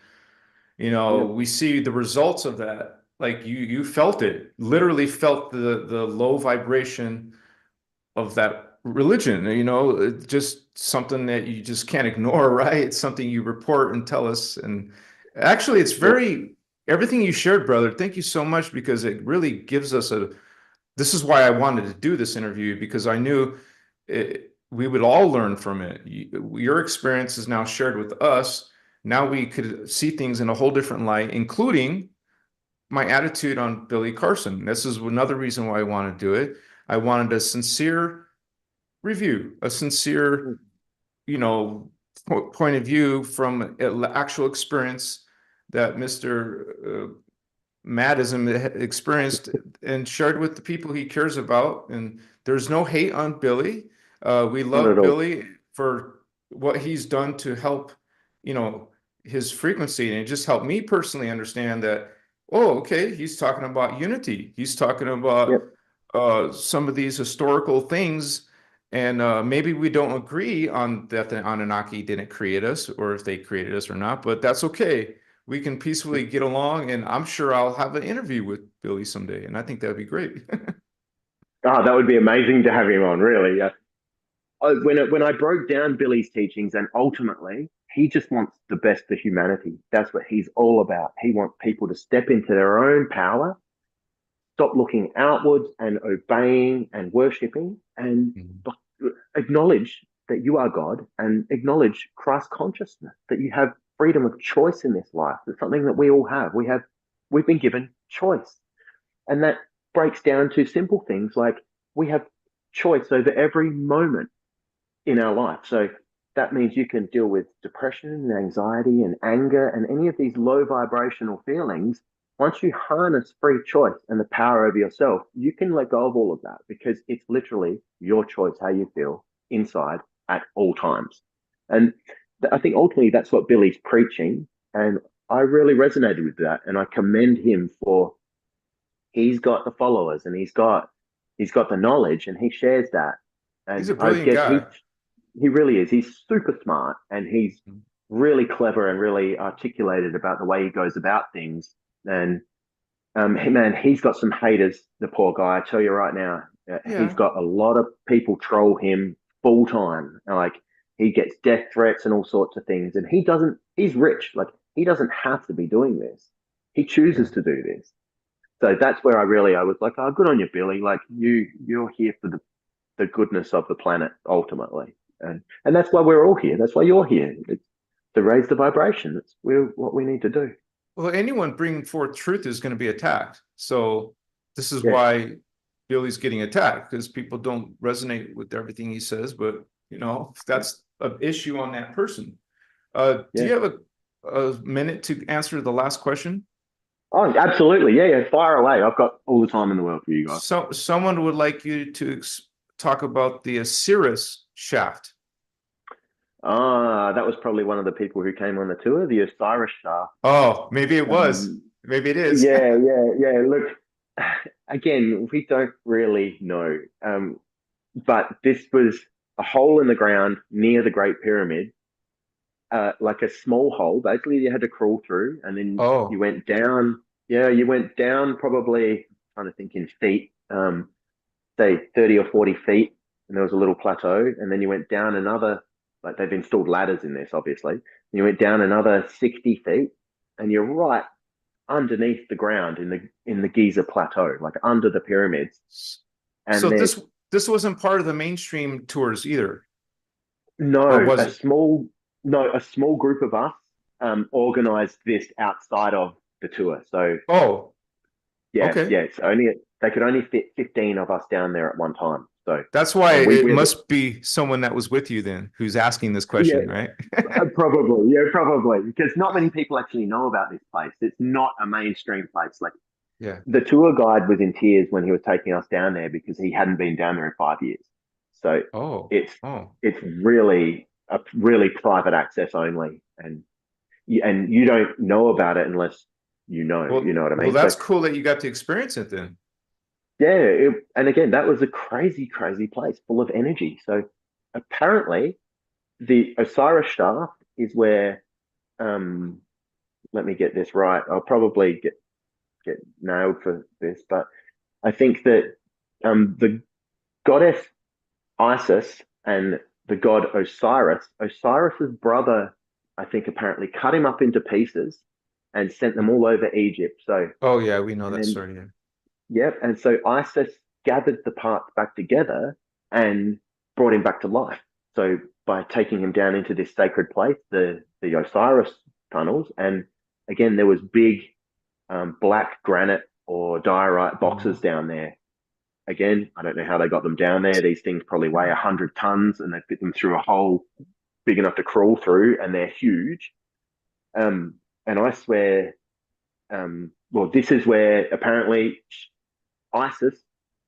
Yep. we see the results of that. Like you felt it, literally felt the low vibration of that religion. It's just something that you just can't ignore, right? It's something you report and tell us. And actually, it's Yep. everything you shared, brother. Thank you so much, because it really gives us this is why I wanted to do this interview, because I knew we would all learn from it. Your experience is now shared with us. Now we could see things in a whole different light, including my attitude on Billy Carson. This is another reason why I want to do it. I wanted a sincere review, a sincere, point of view from actual experience that Mr. Madism experienced and shared with the people he cares about. And there's no hate on Billy. We Not love at all. Billy for what he's done to help, his frequency. And it just helped me personally understand that, oh, okay, he's talking about unity. He's talking about Yep. some of these historical things. And maybe we don't agree on that the Anunnaki didn't create us, or if they created us or not, but that's okay. We can peacefully get along, and I'm sure I'll have an interview with Billy someday, and I think that'd be great. Oh, that would be amazing to have him on, really. When I broke down Billy's teachings, and ultimately, he just wants the best for humanity. That's what he's all about. He wants people to step into their own power, stop looking outwards and obeying and worshipping, and Mhm. acknowledge that you are God, and acknowledge Christ consciousness, that you have freedom of choice in this life. It's something that we all have. We've been given choice. And that breaks down to simple things like we have choice over every moment in our life. So that means you can deal with depression and anxiety and anger and any of these low vibrational feelings. Once you harness free choice and the power over yourself, you can let go of all of that, because it's literally your choice how you feel inside at all times. And I think ultimately that's what Billy's preaching. And I really resonated with that. And I commend him for, he's got the followers and he's got the knowledge, and he shares that. He's And a I brilliant get guy. he really is. He's super smart, and he's really clever and really articulated about the way he goes about things. And man, he's got some haters, the poor guy. I tell you right now, he's Yeah. got a lot of people troll him full time. Like, he gets death threats and all sorts of things, and he doesn't. He's rich. Like, he doesn't have to be doing this. He Yeah. chooses to do this. So that's where I was like, oh, good on you, Billy. Like, you're here for the goodness of the planet ultimately, and that's why we're all here. That's why you're here. It's to raise the vibration. That's what we need to do. Well, anyone bringing forth truth is going to be attacked. So this is Yeah, why Billy's getting attacked, because people don't resonate with everything he says. But that's an issue on that person. Do yeah. you have a minute to answer the last question? Oh, absolutely. Yeah, yeah. Fire away. I've got all the time in the world for you guys. So someone would like you to talk about the Osiris shaft. Ah, that was probably one of the people who came on the tour, the Osiris Shah. Oh, maybe it was. Um, Maybe it is. yeah, yeah, yeah. Look, again, we don't really know. But this was a hole in the ground near the Great Pyramid, like a small hole. Basically, you had to crawl through, and then you Oh, went down. Yeah, you went down probably, trying to think in feet, say 30 or 40 feet, and there was a little plateau, and then you went down another, like they've installed ladders in this, obviously. And you went down another 60 feet, and you're right underneath the ground in the Giza plateau, like under the pyramids. And so there's this wasn't part of the mainstream tours either, or no was a it? small no a small group of us organized this outside of the tour. So Oh, yeah, okay. yeah, it's only they could only fit 15 of us down there at one time. So That's why it we're the, must be someone that was with you then who's asking this yeah. question, right? Probably, yeah, probably, because not many people actually know about this place. It's not a mainstream place. Like Yeah. the tour guide was in tears when he was taking us down there because he hadn't been down there in 5 years. So Oh, it's oh. it's really a really private access only, and you don't know about it unless you know what I Well, mean. So that's cool that you got to experience it then. yeah, and again, that was a crazy, crazy place full of energy. So apparently, the Osiris shaft is where um, let me get this right. I'll probably get nailed for this, but I think that the goddess Isis and the god Osiris's brother, I think apparently cut him up into pieces and sent them all over Egypt. So, Oh yeah, we know and that then, story. Yeah. yep. And so Isis gathered the parts back together and brought him back to life. So by taking him down into this sacred place, the Osiris tunnels, and again, there was big black granite or diorite boxes Oh, down there. Again, I don't know how they got them down there. These things probably weigh 100 tons, and they fit them through a hole big enough to crawl through, and they're huge. Um, and I swear, well, this is where apparently Isis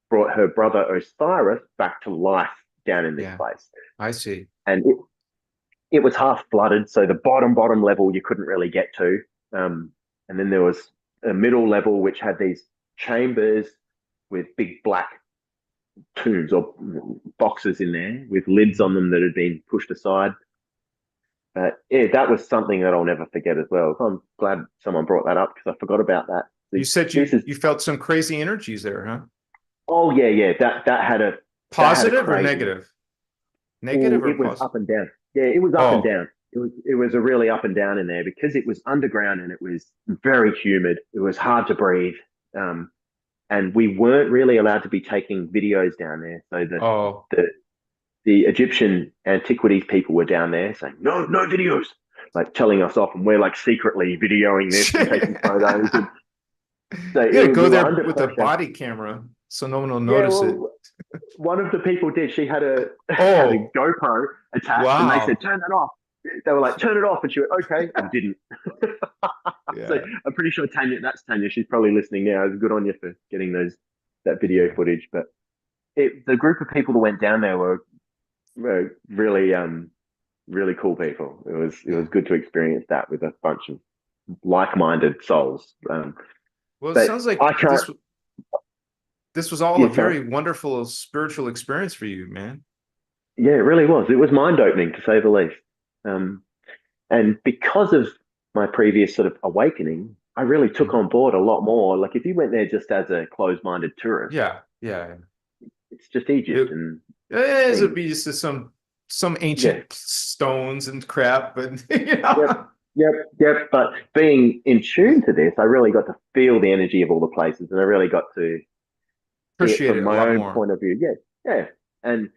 brought her brother Osiris back to life down in this yeah, place, I see. and it was half flooded, so the bottom level you couldn't really get to. And then there was a middle level which had these chambers with big black tombs or boxes in there with lids on them that had been pushed aside. Yeah, that was something that I'll never forget as well. I'm glad someone brought that up because I forgot about that. You said This is you felt some crazy energies there, huh? oh yeah, yeah. That had a Positive or crazy. negative? Oh, Negative or it was positive? up and down. Yeah, it was up and Oh, down. It was a really up and down in there because it was underground and it was very humid. It was hard to breathe. Um, and we weren't really allowed to be taking videos down there. So oh. the the Egyptian antiquities people were down there saying, no, no videos, like telling us off. And we're like secretly videoing this and taking photos. And so You gotta go we were there under with a pressure. body camera so no one will Yeah, notice it. well, one of the people did. She had a had a Oh, GoPro attached, and they said, wow. "Turn that off." They were like, "Turn it off," and she went, "Okay," and didn't. So Yeah. I'm pretty sure Tanya, that's Tanya. She's probably listening now. It's good on you for getting that video Yeah. footage. But the group of people that went down there were really really cool people. It was Yeah. good to experience that with a bunch of like-minded souls. Well, it But sounds like I can't. this was all a Yeah, sorry. very wonderful spiritual experience for you, man. Yeah, it really was. It was mind-opening to say the least. Um, and because of my previous sort of awakening, I really took Mhm. on board a lot more. Like if you went there just as a closed-minded tourist, Yeah, yeah. it's just Egypt It and is a things. beast of some Yeah. ancient stones and crap, but Yep. Yep. Yep. But being in tune to this, I really got to feel the energy of all the places, and I really got to see it appreciate from it a my lot own more. point of view. Yeah. Yeah. And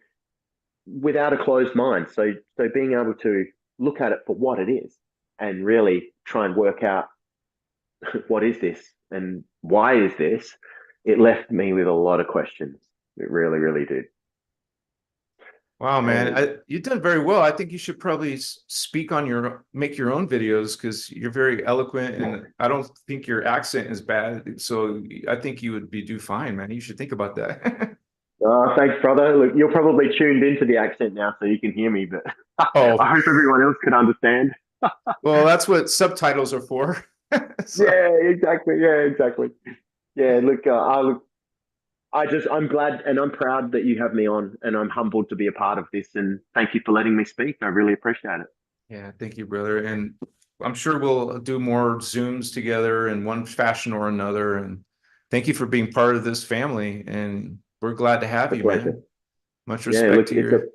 without a closed mind. So being able to look at it for what it is and really try and work out what is this and why is this, it left me with a lot of questions. It really, really did. Wow, man, And you've done very well. I think you should probably speak on make your own videos because you're very eloquent, and I don't think your accent is bad. So I think you would do fine, man. You should think about that. thanks, brother. Look, you're probably tuned into the accent now, so you can hear me, but I Oh, hope everyone else can understand. well, that's what subtitles are for. So, Yeah, exactly. Yeah, exactly. Yeah, look, I'm glad and I'm proud that you have me on, and I'm humbled to be a part of this. And thank you for letting me speak. I really appreciate it. yeah, thank you, brother. And I'm sure we'll do more Zooms together in one fashion or another. And thank you for being part of this family. And we're glad to have It's a you, pleasure. man. Much Yeah, respect look, to your.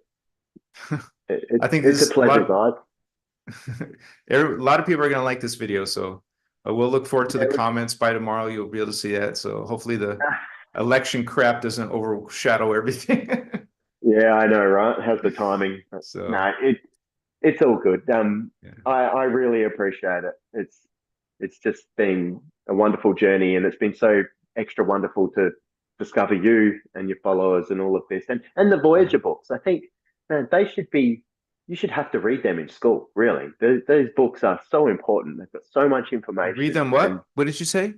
I think it's a this a pleasure, lot. guys. A lot of people are going to like this video, so we'll look forward to Yeah, the look, comments by tomorrow. You'll be able to see that. So hopefully the election crap doesn't overshadow everything. yeah, I know, right? How's the timing? So No, it's all good. yeah, I really appreciate it. It's just been a wonderful journey, and it's been so extra wonderful to discover you and your followers and all of this, and the yeah. Voyager books. I think, man, they should be. You should have to read them in school. Really, those books are so important. They've got so much Read information, them. and What did you say?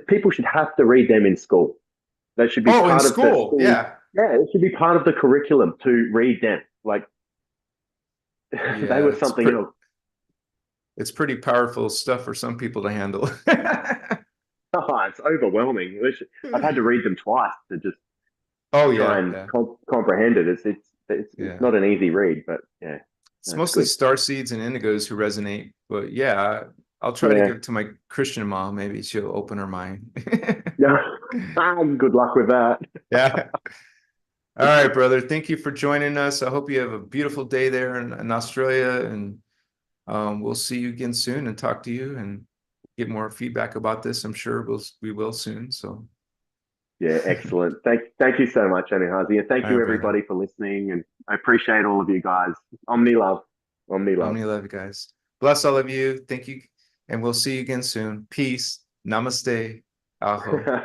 people should have to read them in school. They should be Oh, in part of the school. school. Yeah. Yeah, it should be part of the curriculum to read them. Like they Yeah, were something else. it's pretty powerful stuff for some people to handle. Oh, it's overwhelming. I've had to read them twice to just Oh try yeah, and yeah, comprehend it. It's yeah. not an easy read, but yeah, It's that's mostly good. star seeds and indigos who resonate. But yeah, I'll try to Yeah, give it to my Christian mom. Maybe she'll open her mind. yeah. Good luck with that. Yeah. All right, brother. Thank you for joining us. I hope you have a beautiful day there in Australia, and we'll see you again soon and talk to you and get more feedback about this. I'm sure we will soon. So, Yeah, excellent. Thank you so much, Anahazi, and thank all you right, brother. everybody for listening. And I appreciate all of you guys. Omni love, Omni love. Omni love you guys. Bless all of you. Thank you, and we'll see you again soon. Peace. Namaste. Aho.